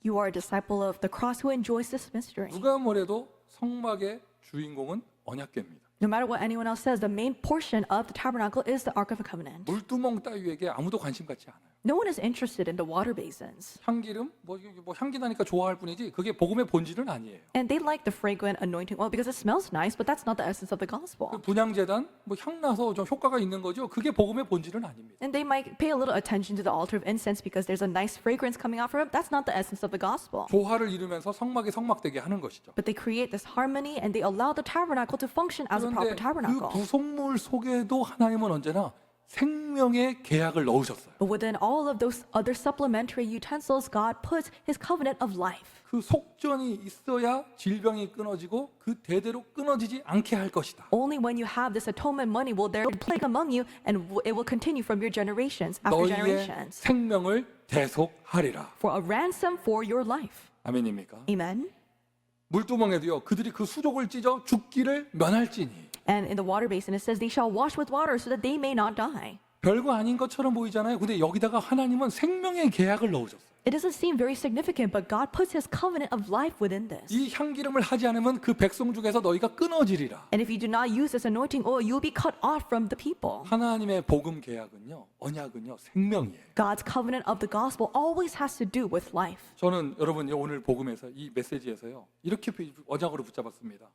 [SPEAKER 3] You are a disciple of the cross who enjoys this mystery.
[SPEAKER 2] 누가 뭐래도 성막의 주인공은 언약궤입니다.
[SPEAKER 3] No matter what anyone else says, the main portion of the tabernacle is the Ark of the Covenant.
[SPEAKER 2] 물두멍 따위에게 아무도 관심 갖지 않아요.
[SPEAKER 3] No one is interested in the water basins.
[SPEAKER 2] 향기름 뭐 향기 나니까 좋아할 뿐이지 그게 복음의 본질은 아니에요.
[SPEAKER 3] And they like the fragrant anointing oil because it smells nice, but that's not the essence of the
[SPEAKER 2] 그
[SPEAKER 3] gospel.
[SPEAKER 2] 분향제단 뭐 향나서 좀 효과가 있는 거죠. 그게 복음의 본질은 아닙니다.
[SPEAKER 3] And they might pay a little attention to the altar of incense because there's a nice fragrance coming out from it. That's not the essence of the gospel.
[SPEAKER 2] 조화를 이루면서 성막이 성막되게 하는 것이죠.
[SPEAKER 3] But they create this harmony and they allow the tabernacle to function as a
[SPEAKER 2] 그런데
[SPEAKER 3] proper
[SPEAKER 2] 그
[SPEAKER 3] tabernacle.
[SPEAKER 2] 구속물 속에도 하나님은 언제나 생명의 계약을 넣으셨어요.
[SPEAKER 3] But within all of those other supplementary utensils, God puts his covenant of life.
[SPEAKER 2] 그 속전이 있어야 질병이 끊어지고 그 대대로 끊어지지 않게 할 것이다.
[SPEAKER 3] Only when you have this atonement money will there be plague among you and it will continue from your generations after
[SPEAKER 2] 너희의
[SPEAKER 3] generations
[SPEAKER 2] 생명을 대속하리라.
[SPEAKER 3] for a ransom for your life.
[SPEAKER 2] 아멘입니까?
[SPEAKER 3] Amen.
[SPEAKER 2] 물두멍에도요. 그들이 그 수족을 찢어 죽기를 면할지니.
[SPEAKER 3] And in the water basin it says they shall wash with water so that they may not die.
[SPEAKER 2] 별거 아닌 것처럼 보이잖아요. 근데 여기다가 하나님은 생명의 계약을 넣으셨어요.
[SPEAKER 3] It doesn't seem very significant, but God puts his covenant of life within this.
[SPEAKER 2] 이 향기름을 하지 않으면 그 백성 중에서 너희가 끊어지리라.
[SPEAKER 3] And if you do not use this anointing oil, you'll be cut off from the people.
[SPEAKER 2] 하나님의 복음 계약은요. 언약은요. 생명이에요.
[SPEAKER 3] God's covenant of the gospel always has to do with life.
[SPEAKER 2] 저는 여러분 오늘 복음에서 이 메시지에서요. 이렇게 언약으로 붙잡았습니다.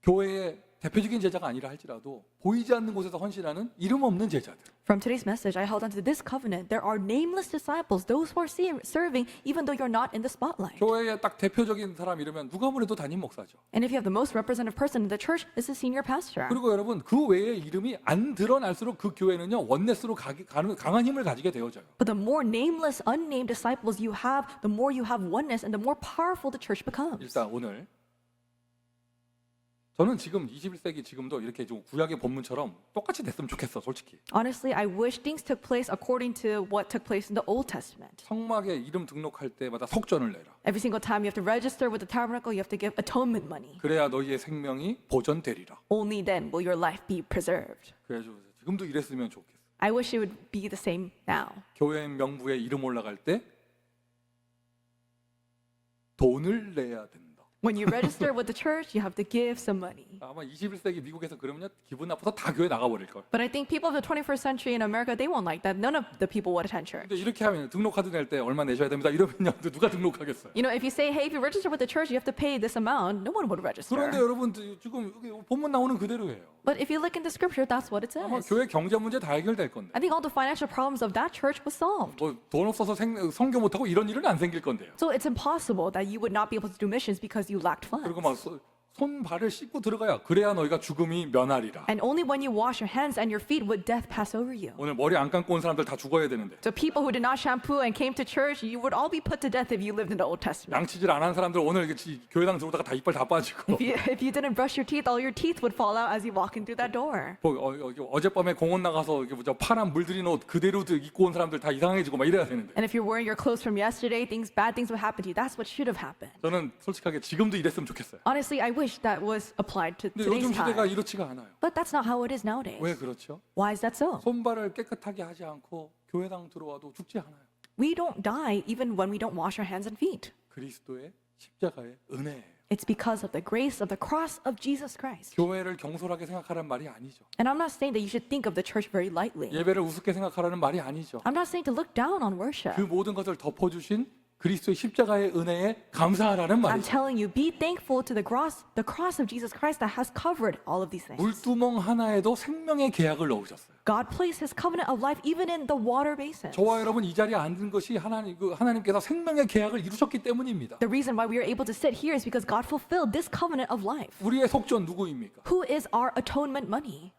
[SPEAKER 2] 교회의 대표적인 제자가 아니라 할지라도 보이지 않는 곳에서 헌신하는 이름 없는 제자들.
[SPEAKER 3] From today's message, I held on to this covenant. There are nameless disciples, those who are serving even though you're not in the spotlight.
[SPEAKER 2] 교회의 딱 대표적인 사람 이러면 누가 뭐래도 담임 목사죠.
[SPEAKER 3] And if you have the most representative person in the church, it's the senior pastor.
[SPEAKER 2] 그리고 여러분 그 외에 이름이 안 드러날수록 그 교회는요 원네스로 강한 힘을 가지게 되어져요.
[SPEAKER 3] But the more nameless, unnamed disciples you have, the more you have oneness and the more powerful the church becomes.
[SPEAKER 2] 일단 오늘 저는 지금 21세기 지금도 이렇게 좀 구약의 본문처럼 똑같이 됐으면 좋겠어, 솔직히.
[SPEAKER 3] Honestly, I wish things took place according to what took place in the Old Testament.
[SPEAKER 2] 성막에 이름 등록할 때마다 속전을 내라.
[SPEAKER 3] Every single time you have to register with the tabernacle, you have to give atonement money.
[SPEAKER 2] 그래야 너희의 생명이 보존되리라.
[SPEAKER 3] Only then will your life be preserved.
[SPEAKER 2] 그래가지고 지금도 이랬으면 좋겠어.
[SPEAKER 3] I wish it would be the same now.
[SPEAKER 2] 교회 명부에 이름 올라갈 때 돈을 내야 된다.
[SPEAKER 3] When you register with the church, you have to give some money.
[SPEAKER 2] 아마 21세기 미국에서 그러면요 기분 나빠서 다 교회 나가버릴 걸.
[SPEAKER 3] But I think people of the 21st century in America, they won't like that. None of the people would attend church.
[SPEAKER 2] 근데 이렇게 하면 등록카드 낼 때 얼마 내셔야 됩니다. 이러면요 누가 등록하겠어요?
[SPEAKER 3] You know, if you say, hey, if you register with the church, you have to pay this amount, no one would register.
[SPEAKER 2] 그런데 여러분 지금 여기 본문 나오는 그대로예요.
[SPEAKER 3] But if you look in the scripture, that's what it
[SPEAKER 2] 아마
[SPEAKER 3] says.
[SPEAKER 2] 교회 경제 문제 다 해결될 건데.
[SPEAKER 3] I think all the financial problems of that church was solved.
[SPEAKER 2] 뭐 돈 없어서 성교 못하고 이런 일은 안 생길 건데요.
[SPEAKER 3] So it's impossible that you would not be able to do missions because you lacked
[SPEAKER 2] 그리고
[SPEAKER 3] funds.
[SPEAKER 2] 막 손 발을 씻고 들어가야 그래야 너희가 죽음이 면하리라.
[SPEAKER 3] And only when you wash your hands and your feet would death pass over you.
[SPEAKER 2] 오늘 머리 안 감고 온 사람들 다 죽어야 되는데
[SPEAKER 3] So people who did not shampoo and came to church, you would all be put to death if you lived in the Old Testament.
[SPEAKER 2] 양치질 안 한 사람들 오늘 교회당 들어오다가 다 이빨 다 빠지고
[SPEAKER 3] If you didn't brush your teeth, all your teeth would fall out as you walk in through that door.
[SPEAKER 2] 어젯밤에 공원 나가서 파란 물들인 옷 그대로 입고 온 사람들 다 이상해지고 막 이래야 되는데
[SPEAKER 3] And if you're wearing your clothes from yesterday, bad things would happen to you. That's what should have happened.
[SPEAKER 2] 저는 솔직하게 지금도 이랬으면 좋겠어요.
[SPEAKER 3] Honestly, I wish that was applied to
[SPEAKER 2] 근데
[SPEAKER 3] today's
[SPEAKER 2] 요즘 시대가
[SPEAKER 3] time.
[SPEAKER 2] 이렇지가 않아요.
[SPEAKER 3] But that's not how it is nowadays.
[SPEAKER 2] 왜 그렇죠?
[SPEAKER 3] Why is that so?
[SPEAKER 2] 손발을 깨끗하게 하지 않고 교회당 들어와도 죽지 않아요.
[SPEAKER 3] We don't die even when we don't wash our hands and feet.
[SPEAKER 2] 그리스도의 십자가의 은혜예요.
[SPEAKER 3] It's because of the grace of the cross of Jesus Christ.
[SPEAKER 2] 교회를 경솔하게 생각하라는 말이 아니죠.
[SPEAKER 3] And I'm not saying that you should think of the church very lightly.
[SPEAKER 2] 예배를 우습게 생각하라는 말이 아니죠.
[SPEAKER 3] I'm not saying to look down on worship.
[SPEAKER 2] 그 모든 것을 덮어주신 그리스도의 십자가의 은혜에 감사하라는
[SPEAKER 3] I'm
[SPEAKER 2] 말이죠.
[SPEAKER 3] telling you, be thankful to the cross of Jesus Christ that has covered all of these things.
[SPEAKER 2] 물두멍 하나에도 생명의 계약을 넣으셨어요.
[SPEAKER 3] God placed His covenant of life even in the water basin.
[SPEAKER 2] 저와 여러분 이 자리에 앉은 것이 하나님께서 생명의 계약을 이루셨기 때문입니다.
[SPEAKER 3] The reason why we are able to sit here is because God fulfilled this covenant of life.
[SPEAKER 2] 우리의 속전 누구입니까?
[SPEAKER 3] Who is our atonement money?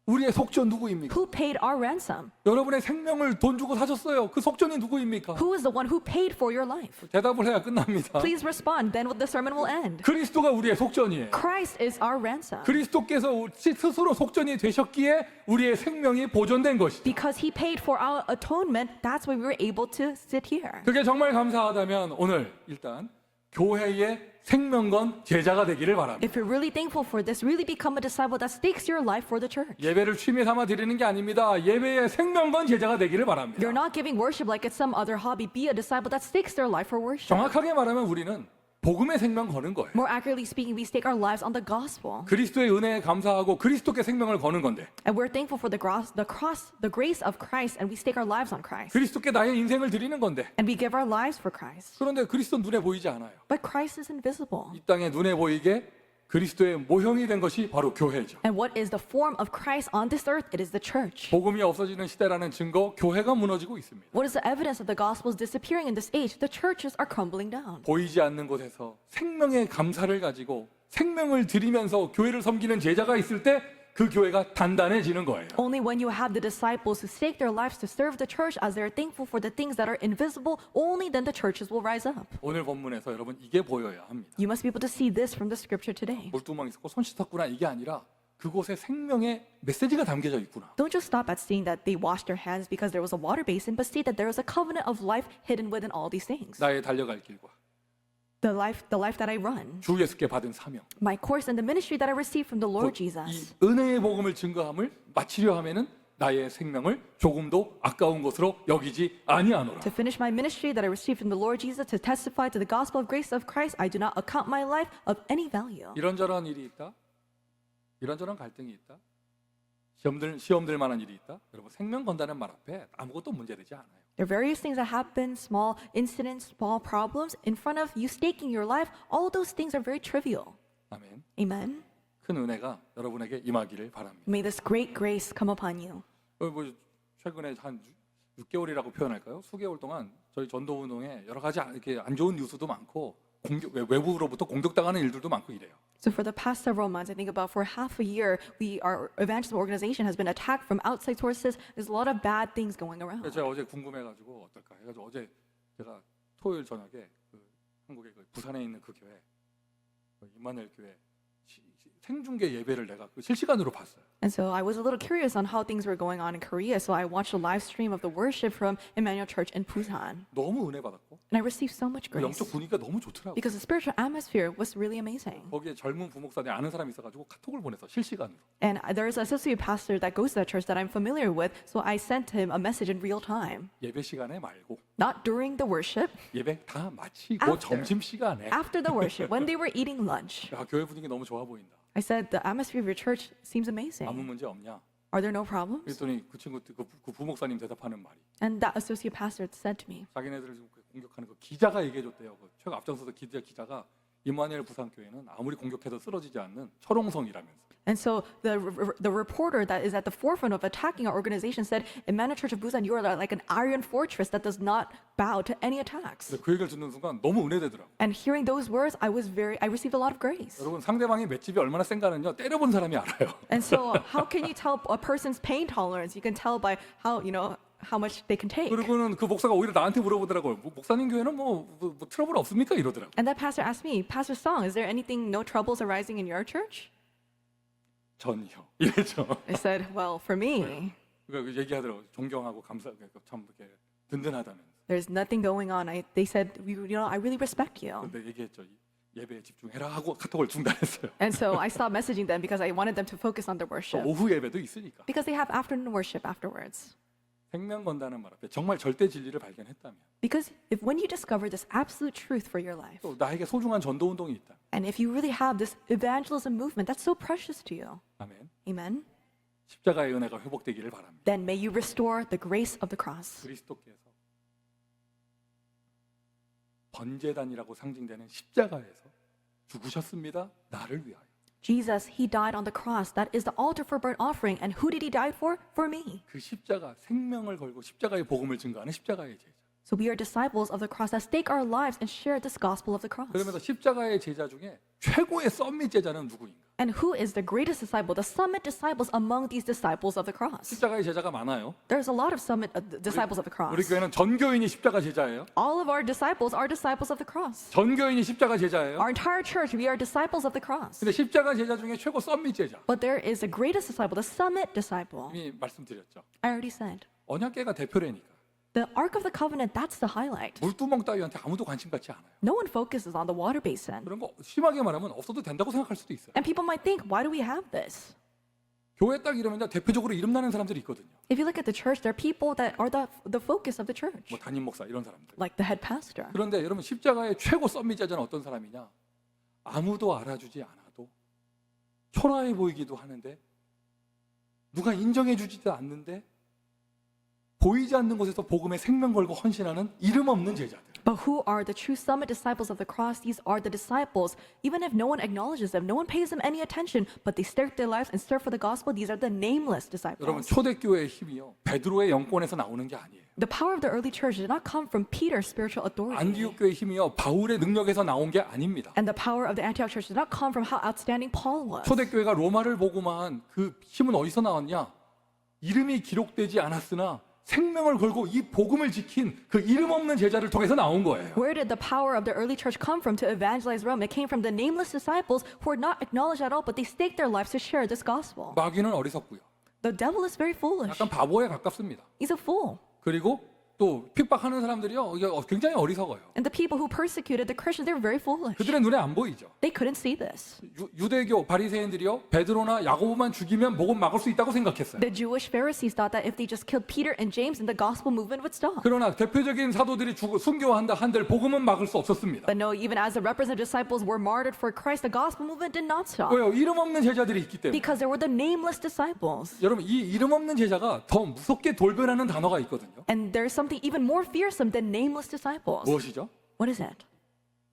[SPEAKER 2] 우리의 속전 누구입니까?
[SPEAKER 3] Who paid our ransom?
[SPEAKER 2] 여러분의 생명을 돈 주고 사셨어요. 그 속전이 누구입니까?
[SPEAKER 3] Who is the one who paid for your life?
[SPEAKER 2] 대답을 해야 끝납니다.
[SPEAKER 3] Please respond, then the sermon will end.
[SPEAKER 2] 그리스도가 우리의 속전이에요.
[SPEAKER 3] Christ is our ransom.
[SPEAKER 2] 그리스도께서 스스로 속전이 되셨기에 우리의 생명이 보존된 것이죠.
[SPEAKER 3] Because He paid for our atonement, that's why we were able to sit here.
[SPEAKER 2] 그게 정말 감사하다면 오늘 일단 교회의 생명건 제자가 되기를 바랍니다.
[SPEAKER 3] If you're really thankful for this, really become a disciple that stakes your life for the church.
[SPEAKER 2] 예배를 취미 삼아 드리는 게 아닙니다. 예배의 생명건 제자가 되기를 바랍니다.
[SPEAKER 3] You're not giving worship like it's some other hobby. Be a disciple that stakes their life for worship.
[SPEAKER 2] 정확하게 말하면 우리는 복음의 생명 거는 거예요.
[SPEAKER 3] More accurately speaking, we stake our lives on the gospel.
[SPEAKER 2] 그리스도의 은혜에 감사하고 그리스도께 생명을 거는 건데
[SPEAKER 3] And we're thankful for the grace of Christ, and we stake our lives on Christ.
[SPEAKER 2] 그리스도께 나의 인생을 드리는 건데
[SPEAKER 3] And we give our lives for Christ.
[SPEAKER 2] 그런데 그리스도 눈에 보이지 않아요.
[SPEAKER 3] But Christ is invisible.
[SPEAKER 2] 이 땅에 눈에 보이게 그리스도의 모형이 된 것이 바로 교회죠.
[SPEAKER 3] And what is the form of Christ on this earth? It is the church.
[SPEAKER 2] 복음이 없어지는 시대라는 증거, 교회가 무너지고 있습니다.
[SPEAKER 3] What is the evidence of the gospel is disappearing in this age? The churches are crumbling down.
[SPEAKER 2] 보이지 않는 곳에서 생명의 감사를 가지고 생명을 드리면서 교회를 섬기는 제자가 있을 때 그 교회가 단단해지는 거예요.
[SPEAKER 3] Only when you have the disciples who stake their lives to serve the church as they are thankful for the things that are invisible, only then the churches will rise up.
[SPEAKER 2] 오늘 본문에서 여러분 이게 보여야 합니다.
[SPEAKER 3] You must be able to see this from the scripture today.
[SPEAKER 2] 물두멍 있었고 손 씻었구나 이게 아니라 그곳에 생명의 메시지가 담겨져 있구나.
[SPEAKER 3] Don't just stop at seeing that they washed their hands because there was a water basin, but see that there is a covenant of life hidden within all these things.
[SPEAKER 2] 나의 달려갈 길과
[SPEAKER 3] The life that I run,
[SPEAKER 2] 주 예수께 받은 사명.
[SPEAKER 3] my course and the ministry that I received from the Lord
[SPEAKER 2] 이
[SPEAKER 3] Jesus.
[SPEAKER 2] 은혜의 복음을 증거함을 마치려 하면은 나의 생명을 조금도 아까운 것으로 여기지 아니하노라.
[SPEAKER 3] To finish my ministry that I received from the Lord Jesus, to testify to the gospel of grace of Christ, I do not account my life of any value.
[SPEAKER 2] 이런저런 일이 있다. 이런저런 갈등이 있다. 시험들 만한 일이 있다. 여러분 생명 건다는 말 앞에 아무것도 문제되지 않아요.
[SPEAKER 3] There are various things that happen, small incidents, small problems in front of you staking your life. All those things are very trivial.
[SPEAKER 2] 아멘.
[SPEAKER 3] Amen.
[SPEAKER 2] 큰 은혜가 여러분에게 임하기를 바랍니다.
[SPEAKER 3] May this great grace come upon you.
[SPEAKER 2] 뭐 최근에 한 6개월이라고 표현할까요? 수개월 동안 저희 전도 운동에 여러 가지 이렇게 안 좋은 뉴스도 많고 외부로부터 공격당하는 일들도 많고 이래요.
[SPEAKER 3] So for the past several months, I think about for half a year, our evangelism organization has been attacked from outside sources. There's a lot of bad things going around.
[SPEAKER 2] 제가 어제 궁금해가지고 어떨까 해가지고 어제 제가 토요일 저녁에 한국의 부산에 있는 그 교회 임마누엘 교회 생중계 예배를 내가 실시간으로 봤어요.
[SPEAKER 3] And so I was a little curious on how things were going on in Korea. So I watched a live stream of the worship from Emmanuel Church in Busan.
[SPEAKER 2] 너무 은혜 받았고
[SPEAKER 3] And I received so much grace
[SPEAKER 2] 영적 분위기가 너무 좋더라고요.
[SPEAKER 3] because the spiritual atmosphere was really amazing.
[SPEAKER 2] 거기에 젊은 부목사님 아는 사람이 있어가지고 카톡을 보내서 실시간으로.
[SPEAKER 3] And there's an associate pastor that goes to that church that I'm familiar with. So I sent him a message in real time.
[SPEAKER 2] 예배 시간에 말고
[SPEAKER 3] Not during the worship,
[SPEAKER 2] 예배 다 마치고
[SPEAKER 3] After.
[SPEAKER 2] 점심 시간에
[SPEAKER 3] after the worship, when they were eating lunch.
[SPEAKER 2] 야, 교회 분위기 너무 좋아 보인다.
[SPEAKER 3] I said, the atmosphere of your church seems
[SPEAKER 2] 아무
[SPEAKER 3] amazing.
[SPEAKER 2] 문제 없냐?
[SPEAKER 3] Are there no problems?
[SPEAKER 2] 그랬더니 그 친구 그 부목사님 대답하는 말이
[SPEAKER 3] And that associate pastor said to me,
[SPEAKER 2] 자기네들을 지금 공격하는 그 기자가 얘기해줬대요. 그 최고 앞장서서 기자가 임마누엘 부산교회는 아무리 공격해도 쓰러지지 않는 철옹성이라면서.
[SPEAKER 3] And so the reporter that is at the forefront of attacking our organization said, Emmanuel Church of Busan, you are like an iron fortress that does not bow to any attacks.
[SPEAKER 2] 그래서 그 얘기를 듣는 순간 너무 은혜되더라고요.
[SPEAKER 3] And hearing those words, I received a lot of grace.
[SPEAKER 2] 여러분 상대방이 맷집이 얼마나 센가는요 때려본 사람이 알아요.
[SPEAKER 3] And so how can you tell a person's pain tolerance? You can tell by how, how much they can take.
[SPEAKER 2] 그리고는 그 목사가 오히려 나한테 물어보더라고요. 목사님 교회는 뭐 트러블 없습니까? 이러더라고요.
[SPEAKER 3] And that pastor asked me, Pastor Song, is there anything, no troubles arising in your church?
[SPEAKER 2] 전혀 이랬죠.
[SPEAKER 3] I said, well, for me,
[SPEAKER 2] 그러니까 얘기하더라고요. 존경하고 참 이렇게 든든하다면서.
[SPEAKER 3] there's nothing going on. They said, I really respect you.
[SPEAKER 2] 근데 얘기했죠. 예배에 집중해라 하고 카톡을 중단했어요.
[SPEAKER 3] And so I stopped messaging them because I wanted them to focus on their worship.
[SPEAKER 2] 오후 예배도 있으니까.
[SPEAKER 3] Because they have afternoon worship afterwards.
[SPEAKER 2] 생명 건다는 말 앞에 정말 절대 진리를 발견했다면
[SPEAKER 3] Because when you discover this absolute truth for your life,
[SPEAKER 2] 또 나에게 소중한 전도 운동이 있다.
[SPEAKER 3] and if you really have this evangelism movement that's so precious to you,
[SPEAKER 2] 아멘.
[SPEAKER 3] amen,
[SPEAKER 2] 십자가의 은혜가 회복되기를 바랍니다.
[SPEAKER 3] then may you restore the grace of the cross.
[SPEAKER 2] 그리스도께서 번제단이라고 상징되는 십자가에서 죽으셨습니다. 나를 위하여.
[SPEAKER 3] Jesus, he died on the cross. That is the altar for burnt offering. And who did he die for? For me.
[SPEAKER 2] 그 십자가 생명을 걸고 십자가의 복음을 증거하는 십자가의 제자.
[SPEAKER 3] So we are disciples of the cross that stake our lives and share this gospel of the cross.
[SPEAKER 2] 그러면서 십자가의 제자 중에 최고의 썸밋 제자는 누구인가?
[SPEAKER 3] And who is the greatest disciple, the summit disciples among these disciples of the cross?
[SPEAKER 2] 십자가의 제자가 많아요.
[SPEAKER 3] There's a lot of summit disciples of the cross.
[SPEAKER 2] 우리 교회는 전 교인이 십자가 제자예요.
[SPEAKER 3] All of our disciples are disciples of the cross.
[SPEAKER 2] 전 교인이 십자가 제자예요.
[SPEAKER 3] Our entire church, we are disciples of the cross.
[SPEAKER 2] 근데 십자가 제자 중에 최고 썸밋 제자.
[SPEAKER 3] But there is a greatest disciple, the summit disciple.
[SPEAKER 2] 이미 말씀드렸죠.
[SPEAKER 3] I already said.
[SPEAKER 2] 언약궤가 대표라니까.
[SPEAKER 3] The Ark of the Covenant, that's the highlight.
[SPEAKER 2] 물두멍 따위한테 아무도 관심 갖지 않아요.
[SPEAKER 3] No one focuses on the water basin.
[SPEAKER 2] 그런 거 심하게 말하면 없어도 된다고 생각할 수도 있어요.
[SPEAKER 3] And people might think, why do we have this?
[SPEAKER 2] 교회 딱 이러면 대표적으로 이름 나는 사람들이 있거든요.
[SPEAKER 3] If you look at the church, there are people that are the focus of the church,
[SPEAKER 2] 뭐 담임 목사 이런 사람들.
[SPEAKER 3] like the head pastor.
[SPEAKER 2] 그런데 여러분 십자가의 최고 썸밋 제자는 어떤 사람이냐? 아무도 알아주지 않아도 초라해 보이기도 하는데 누가 인정해 주지도 않는데 보이지 않는 곳에서 복음의 생명 걸고 헌신하는 이름 없는 제자들.
[SPEAKER 3] But who are the true summit disciples of the cross? These are the disciples. Even if no one acknowledges them, no one pays them any attention, but they stake their lives and serve for the gospel. These are the nameless
[SPEAKER 2] 여러분
[SPEAKER 3] disciples.
[SPEAKER 2] 초대교회의 힘이요 베드로의 영권에서 나오는 게 아니에요.
[SPEAKER 3] The power of the early church did not come from Peter's spiritual authority.
[SPEAKER 2] 안디옥 교회의 힘이요 바울의 능력에서 나온 게 아닙니다.
[SPEAKER 3] And the power of the Antioch church did not come from how outstanding Paul was.
[SPEAKER 2] 초대교회가 로마를 보고만 그 힘은 어디서 나왔냐? 이름이 기록되지 않았으나 생명을 걸고 이 복음을 지킨 그 이름 없는 제자를 통해서 나온 거예요.
[SPEAKER 3] Where did the power of the early church come from to evangelize Rome? It came from the nameless disciples who are not acknowledged at all, but they staked their lives to share this gospel.
[SPEAKER 2] 마귀는 어리석고요.
[SPEAKER 3] The devil is very foolish.
[SPEAKER 2] 약간 바보에 가깝습니다.
[SPEAKER 3] He's a fool.
[SPEAKER 2] 그리고 또 핍박하는 사람들이요 이게 굉장히 어리석어요.
[SPEAKER 3] And the people who persecuted the Christians, they're very foolish.
[SPEAKER 2] 그들의 눈에 안 보이죠.
[SPEAKER 3] They couldn't see this.
[SPEAKER 2] 유대교 바리새인들이요 베드로나 야고보만 죽이면 복음 막을 수 있다고 생각했어요.
[SPEAKER 3] The Jewish Pharisees thought that if they just killed Peter and James, then the gospel movement would stop.
[SPEAKER 2] 그러나 대표적인 사도들이 순교한다 한들 복음은 막을 수 없었습니다.
[SPEAKER 3] But no, even as the representative disciples were martyred for Christ, the gospel movement did not stop.
[SPEAKER 2] 왜요? 이름 없는 제자들이 있기 때문에.
[SPEAKER 3] Because there were the nameless disciples.
[SPEAKER 2] 여러분 이 이름 없는 제자가 더 무섭게 돌변하는 단어가 있거든요.
[SPEAKER 3] And there's something even more fearsome than nameless disciples.
[SPEAKER 2] 무엇이죠?
[SPEAKER 3] What is it?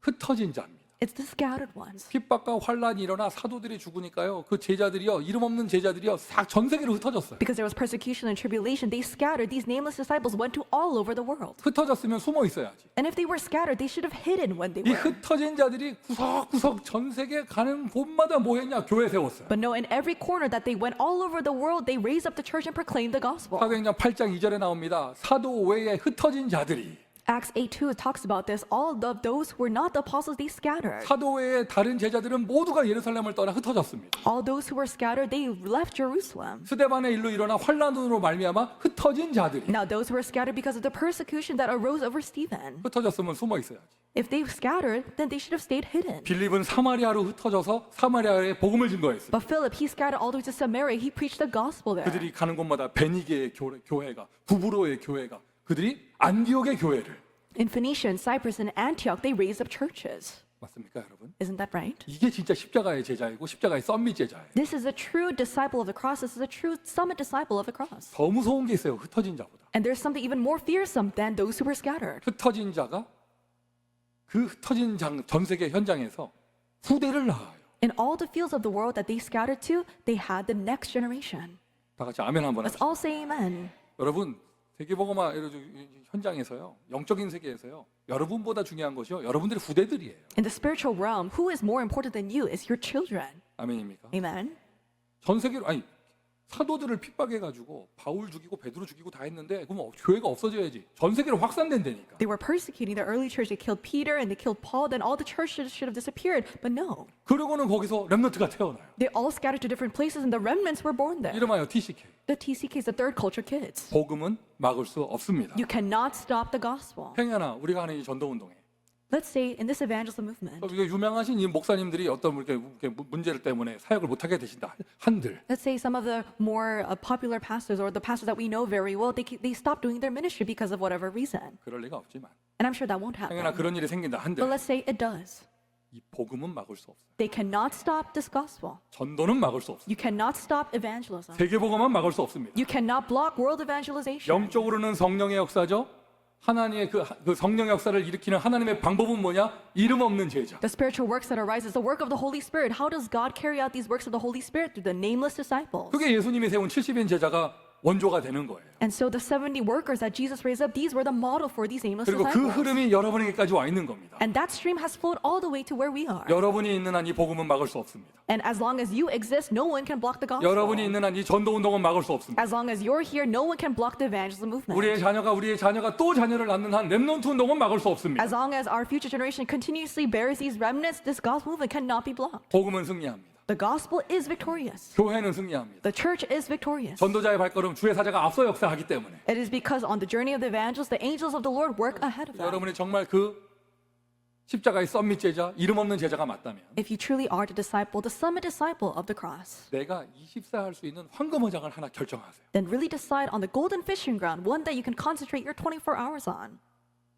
[SPEAKER 2] 흩어진 자입니다.
[SPEAKER 3] It's the scattered ones.
[SPEAKER 2] 핍박과 환란이 일어나 사도들이 죽으니까요. 그 제자들이요. 이름 없는 제자들이요. 싹 전 세계로 흩어졌어요.
[SPEAKER 3] Because there was persecution and tribulation, they scattered. These nameless disciples went to all over the world.
[SPEAKER 2] 흩어졌으면 숨어 있어야지.
[SPEAKER 3] And if they were scattered, they should have hidden when they
[SPEAKER 2] 이
[SPEAKER 3] were.
[SPEAKER 2] 흩어진 자들이 구석구석 전 세계 가는 곳마다 뭐 했냐? 교회 세웠어요.
[SPEAKER 3] But no, in every corner that they went all over the world, they raised up the church and proclaimed the gospel.
[SPEAKER 2] 사도행전 8장 2절에 나옵니다. 사도 외에 흩어진 자들이
[SPEAKER 3] Acts 8:2 talks about this. All of those who were not the apostles, they scattered.
[SPEAKER 2] 사도 외에 다른 제자들은 모두가 예루살렘을 떠나 흩어졌습니다.
[SPEAKER 3] All those who were scattered, they left Jerusalem.
[SPEAKER 2] 스데반의 일로 일어나 환란으로 말미암아 흩어진 자들이
[SPEAKER 3] Now those who were scattered because of the persecution that arose over Stephen.
[SPEAKER 2] 흩어졌으면 숨어 있어야지.
[SPEAKER 3] If they scattered, then they should have stayed hidden.
[SPEAKER 2] 빌립은 사마리아로 흩어져서 사마리아에 복음을 증거했어요.
[SPEAKER 3] But Philip, he scattered all the way to Samaria. He preached the gospel there.
[SPEAKER 2] 그들이 가는 곳마다 베니게의 교회가, 부브로의 교회가, 그들이 안디옥의 교회를
[SPEAKER 3] In Phoenicia, and Cyprus, and Antioch, they raised up churches.
[SPEAKER 2] 맞습니까, 여러분?
[SPEAKER 3] Isn't that right?
[SPEAKER 2] 이게 진짜 십자가의 제자이고 십자가의 썸밋 제자예요.
[SPEAKER 3] This is a true disciple of the cross. This is a true summit disciple of the cross.
[SPEAKER 2] 더 무서운 게 있어요. 흩어진 자보다.
[SPEAKER 3] And there's something even more fearsome than those who were scattered.
[SPEAKER 2] 흩어진 자가 그 흩어진 전 세계 현장에서 후대를 낳아요.
[SPEAKER 3] In all the fields of the world that they scattered to, they had the next generation.
[SPEAKER 2] 다 같이 아멘 한번
[SPEAKER 3] Let's
[SPEAKER 2] 합시다.
[SPEAKER 3] all say amen.
[SPEAKER 2] 여러분 세계복음화 현장에서요, 영적인 세계에서요, 여러분보다 중요한 것이요, 여러분들의 후대들이에요.
[SPEAKER 3] In the spiritual realm, who is more important than you is your children.
[SPEAKER 2] 아멘입니까?
[SPEAKER 3] Amen.
[SPEAKER 2] 전 세계로 아니 사도들을 핍박해가지고 바울 죽이고 베드로 죽이고 다 했는데 그럼 교회가 없어져야지. 전 세계로 확산된다니까.
[SPEAKER 3] They were persecuting the early church. They killed Peter and they killed Paul. Then all the churches should have disappeared. But no.
[SPEAKER 2] 그러고는 거기서 렘넌트가 태어나요.
[SPEAKER 3] They all scattered to different places and the remnants were born there.
[SPEAKER 2] 이름하여 TCK.
[SPEAKER 3] The TCKs, the third culture kids.
[SPEAKER 2] 복음은 막을 수 없습니다.
[SPEAKER 3] You cannot stop the gospel.
[SPEAKER 2] 행여나 우리가 하는 이 전도 운동에
[SPEAKER 3] Let's say in this evangelism movement,
[SPEAKER 2] 이게 유명하신 이 목사님들이 어떤 이렇게 문제를 때문에 사역을 못하게 되신다 한들
[SPEAKER 3] let's say some of the more popular pastors or the pastors that we know very well, they stop doing their ministry because of whatever reason.
[SPEAKER 2] 그럴 리가 없지만
[SPEAKER 3] And I'm sure that won't
[SPEAKER 2] 행여나
[SPEAKER 3] happen.
[SPEAKER 2] 그런 일이 생긴다
[SPEAKER 3] But
[SPEAKER 2] 한들
[SPEAKER 3] let's say it does.
[SPEAKER 2] 이 복음은 막을 수 없어요.
[SPEAKER 3] They cannot stop this gospel.
[SPEAKER 2] 전도는 막을 수 없어요.
[SPEAKER 3] You cannot stop evangelism.
[SPEAKER 2] 세계 복음만 막을 수 없습니다.
[SPEAKER 3] You cannot block world evangelization.
[SPEAKER 2] 영적으로는 성령의 역사죠. 하나님의 그 성령의 역사를 일으키는 하나님의 방법은 뭐냐? 이름 없는 제자.
[SPEAKER 3] The spiritual works that arise is the work of the Holy Spirit. How does God carry out these works of the Holy Spirit? Through the nameless disciples.
[SPEAKER 2] 그게 예수님이 세운 70인 제자가 원조가 되는 거예요.
[SPEAKER 3] And so the 70 workers that Jesus raised up, these were the model for these nameless
[SPEAKER 2] 그리고 그
[SPEAKER 3] disciples.
[SPEAKER 2] 흐름이 여러분에게까지 와 있는 겁니다.
[SPEAKER 3] And that stream has flowed all the way to where we are.
[SPEAKER 2] 여러분이 있는 한 이 복음은 막을 수 없습니다.
[SPEAKER 3] And as long as you exist, no one can block the gospel.
[SPEAKER 2] 여러분이 있는 한 이 전도 운동은 막을 수 없습니다.
[SPEAKER 3] As long as you're here, no one can block the evangelism movement.
[SPEAKER 2] 우리의 자녀가 또 자녀를 낳는 한 렘넌트 운동은 막을 수 없습니다.
[SPEAKER 3] As long as our future generation continuously bears these remnants, this gospel movement cannot be blocked.
[SPEAKER 2] 복음은 승리합니다.
[SPEAKER 3] The gospel is victorious.
[SPEAKER 2] 교회는 승리합니다.
[SPEAKER 3] The church is victorious.
[SPEAKER 2] 전도자의 발걸음 주의 사자가 앞서 역사하기 때문에
[SPEAKER 3] It is because on the journey of the evangelist, the angels of the Lord work ahead of them.
[SPEAKER 2] 여러분이 정말 그 십자가의 썸밋 제자, 이름 없는 제자가 맞다면
[SPEAKER 3] If you truly are the disciple, the summit disciple of the cross,
[SPEAKER 2] 내가 24 할 수 있는 황금어장을 하나 결정하세요.
[SPEAKER 3] then really decide on the golden fishing ground, one that you can concentrate your 24 hours on.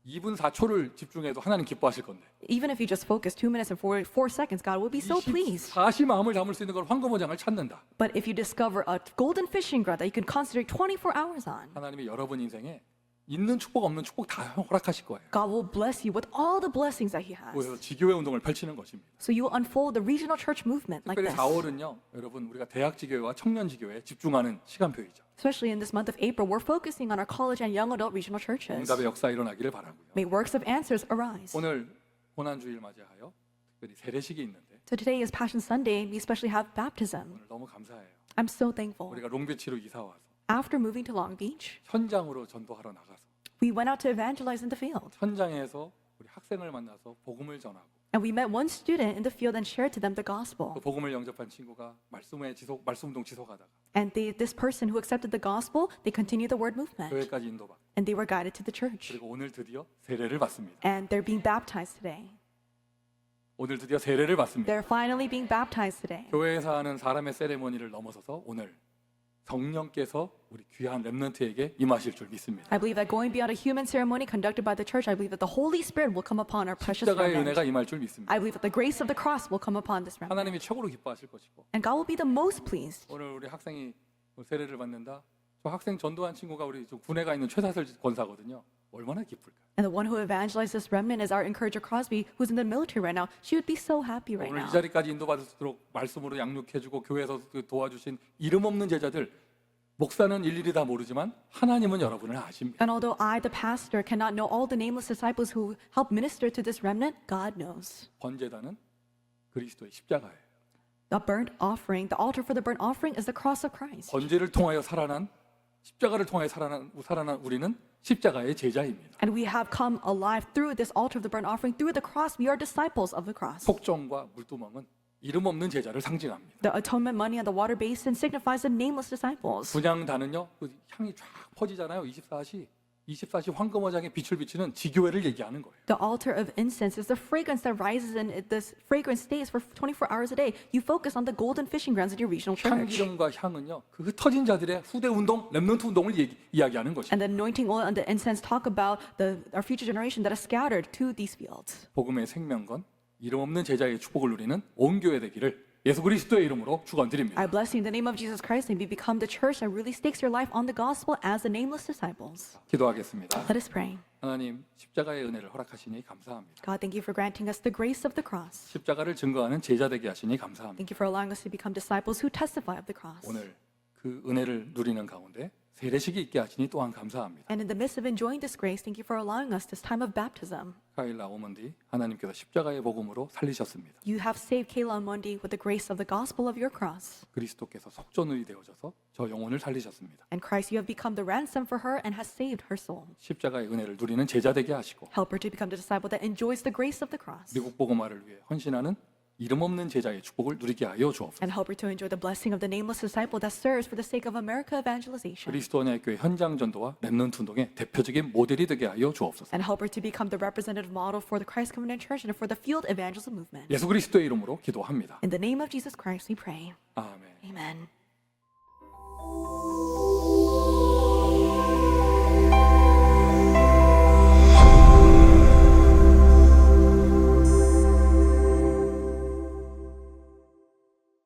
[SPEAKER 2] 2분 4초를 집중해도 하나님 기뻐하실 건데
[SPEAKER 3] Even if you just focus 2 minutes and 4 seconds, God will be so pleased.
[SPEAKER 2] 24시 마음을 담을 수 있는 걸 황금어장을 찾는다.
[SPEAKER 3] But if you discover a golden fishing ground that you can concentrate 24 hours on,
[SPEAKER 2] 하나님이 여러분 인생에 있는 축복 없는 축복 다 허락하실 거예요.
[SPEAKER 3] God will bless you with all the blessings that He has.
[SPEAKER 2] 그래서 지교회 운동을 펼치는 것입니다.
[SPEAKER 3] So you will unfold the regional church movement like
[SPEAKER 2] 특별히
[SPEAKER 3] this.
[SPEAKER 2] 4월은요, 여러분 우리가 대학 지교회와 청년 지교회에 집중하는 시간표이죠.
[SPEAKER 3] Especially in this month of April, we're focusing on our college and young adult regional churches.
[SPEAKER 2] 응답의 역사 일어나기를 바라고요.
[SPEAKER 3] May works of answers arise.
[SPEAKER 2] 오늘 고난주일 맞이하여 특별히 세례식이 있는데
[SPEAKER 3] So today is Passion Sunday, and we especially have baptism.
[SPEAKER 2] 오늘 너무 감사해요.
[SPEAKER 3] I'm so thankful.
[SPEAKER 2] 우리가 롱비치로 이사 와서
[SPEAKER 3] After moving to Long Beach,
[SPEAKER 2] 현장으로 전도하러 나가서
[SPEAKER 3] we went out to evangelize in the field.
[SPEAKER 2] 현장에서 우리 학생을 만나서 복음을 전하고
[SPEAKER 3] And we met one student in the field and shared to them the gospel.
[SPEAKER 2] 그 복음을 영접한 친구가 말씀 운동 지속하다가
[SPEAKER 3] And this person who accepted the gospel, they continued the word movement.
[SPEAKER 2] 교회까지 인도받고
[SPEAKER 3] And they were guided to the church.
[SPEAKER 2] 그리고 오늘 드디어 세례를 받습니다.
[SPEAKER 3] And they're being baptized today.
[SPEAKER 2] 오늘 드디어 세례를 받습니다.
[SPEAKER 3] They're finally being baptized today.
[SPEAKER 2] 교회에서 하는 사람의 세레모니를 넘어서서 오늘 성령께서 우리 귀한 렘넌트에게 임하실 줄 믿습니다.
[SPEAKER 3] I believe that going beyond a human ceremony conducted by the church, I believe that the Holy Spirit will come upon our precious
[SPEAKER 2] 십자가의
[SPEAKER 3] remnant.
[SPEAKER 2] 은혜가 임할 줄 믿습니다.
[SPEAKER 3] I believe that the grace of the cross will come upon this remnant.
[SPEAKER 2] 하나님이 최고로 기뻐하실 것이고
[SPEAKER 3] And God will be the most pleased.
[SPEAKER 2] 오늘 우리 학생이 세례를 받는다. 저 학생 전도한 친구가 우리 좀 군에 가 있는 최사슬 권사거든요. 얼마나 기쁠까?
[SPEAKER 3] And the one who evangelized this remnant is our encourager Crosby, who's in the military right now. She would be so happy right
[SPEAKER 2] 오늘 이
[SPEAKER 3] now.
[SPEAKER 2] 자리까지 인도받을 수 있도록 말씀으로 양육해주고 교회에서 도와주신 이름 없는 제자들 목사는 일일이 다 모르지만 하나님은 여러분을 아십니다.
[SPEAKER 3] And although I, the pastor, cannot know all the nameless disciples who help minister to this remnant, God knows.
[SPEAKER 2] 번제단은 그리스도의 십자가예요.
[SPEAKER 3] The burnt offering, the altar for the burnt offering is the cross of Christ.
[SPEAKER 2] 번제를 통하여 살아난 십자가를 통하여 살아난 우리는 십자가의 제자입니다.
[SPEAKER 3] And we have come alive through this altar of the burnt offering, through the cross. We are disciples of the cross.
[SPEAKER 2] 속정과 물두멍은 이름 없는 제자를 상징합니다.
[SPEAKER 3] The atonement money and the water basin signifies the nameless disciples.
[SPEAKER 2] 분향단은요, 그 향이 쫙 퍼지잖아요. 24시 황금어장에 빛을 비치는 지교회를 얘기하는 거예요.
[SPEAKER 3] The altar of incense is the fragrance that rises and this fragrance stays for 24 hours a day. You focus on the golden fishing grounds in your regional church.
[SPEAKER 2] 향기름과 향은요, 그 흩어진 자들의 후대 운동, 렘넌트 운동을 이야기하는 것입니다.
[SPEAKER 3] And the anointing oil and the incense talk about our future generation that is scattered to these fields.
[SPEAKER 2] 복음의 생명건, 이름 없는 제자의 축복을 누리는 온 교회 되기를 예수 그리스도의 이름으로
[SPEAKER 3] I
[SPEAKER 2] 축원드립니다.
[SPEAKER 3] bless you in the name of Jesus Christ and you become the church that really stakes your life on the gospel as the nameless disciples.
[SPEAKER 2] 기도하겠습니다.
[SPEAKER 3] Let us pray.
[SPEAKER 2] 하나님 십자가의 은혜를 허락하시니 감사합니다.
[SPEAKER 3] God, thank you for granting us the grace of the cross.
[SPEAKER 2] 십자가를 증거하는 제자 되게 하시니 감사합니다.
[SPEAKER 3] Thank you for allowing us to become disciples who testify of the cross.
[SPEAKER 2] 오늘 그 은혜를 누리는 가운데 세례식이 있게 하시니 또한 감사합니다.
[SPEAKER 3] And in the midst of enjoying this grace, thank you for allowing us this time of baptism.
[SPEAKER 2] 카일라 오먼디 하나님께서 십자가의 복음으로 살리셨습니다.
[SPEAKER 3] You have saved Kayla Mundi with the grace of the gospel of your cross.
[SPEAKER 2] 그리스도께서 속전이 되어져서 저 영혼을 살리셨습니다.
[SPEAKER 3] And Christ, you have become the ransom for her and has saved her soul.
[SPEAKER 2] 십자가의 은혜를 누리는 제자 되게 하시고
[SPEAKER 3] Help her to become the disciple that enjoys the grace of the cross.
[SPEAKER 2] 미국 복음화를 위해 헌신하는 이름 없는 제자의 축복을 누리게 하여 주옵소서.
[SPEAKER 3] And help her to enjoy the blessing of the nameless disciple that serves for the sake of America evangelization.
[SPEAKER 2] 그리스도 언약 교회 현장 전도와 렘넌트 운동의 대표적인 모델이 되게 하여 주옵소서.
[SPEAKER 3] And help her to become the representative model for the Christ Covenant Church and for the field evangelism movement.
[SPEAKER 2] 예수 그리스도의 이름으로 기도합니다.
[SPEAKER 3] In the name of Jesus Christ, we pray.
[SPEAKER 2] 아멘.
[SPEAKER 3] Amen.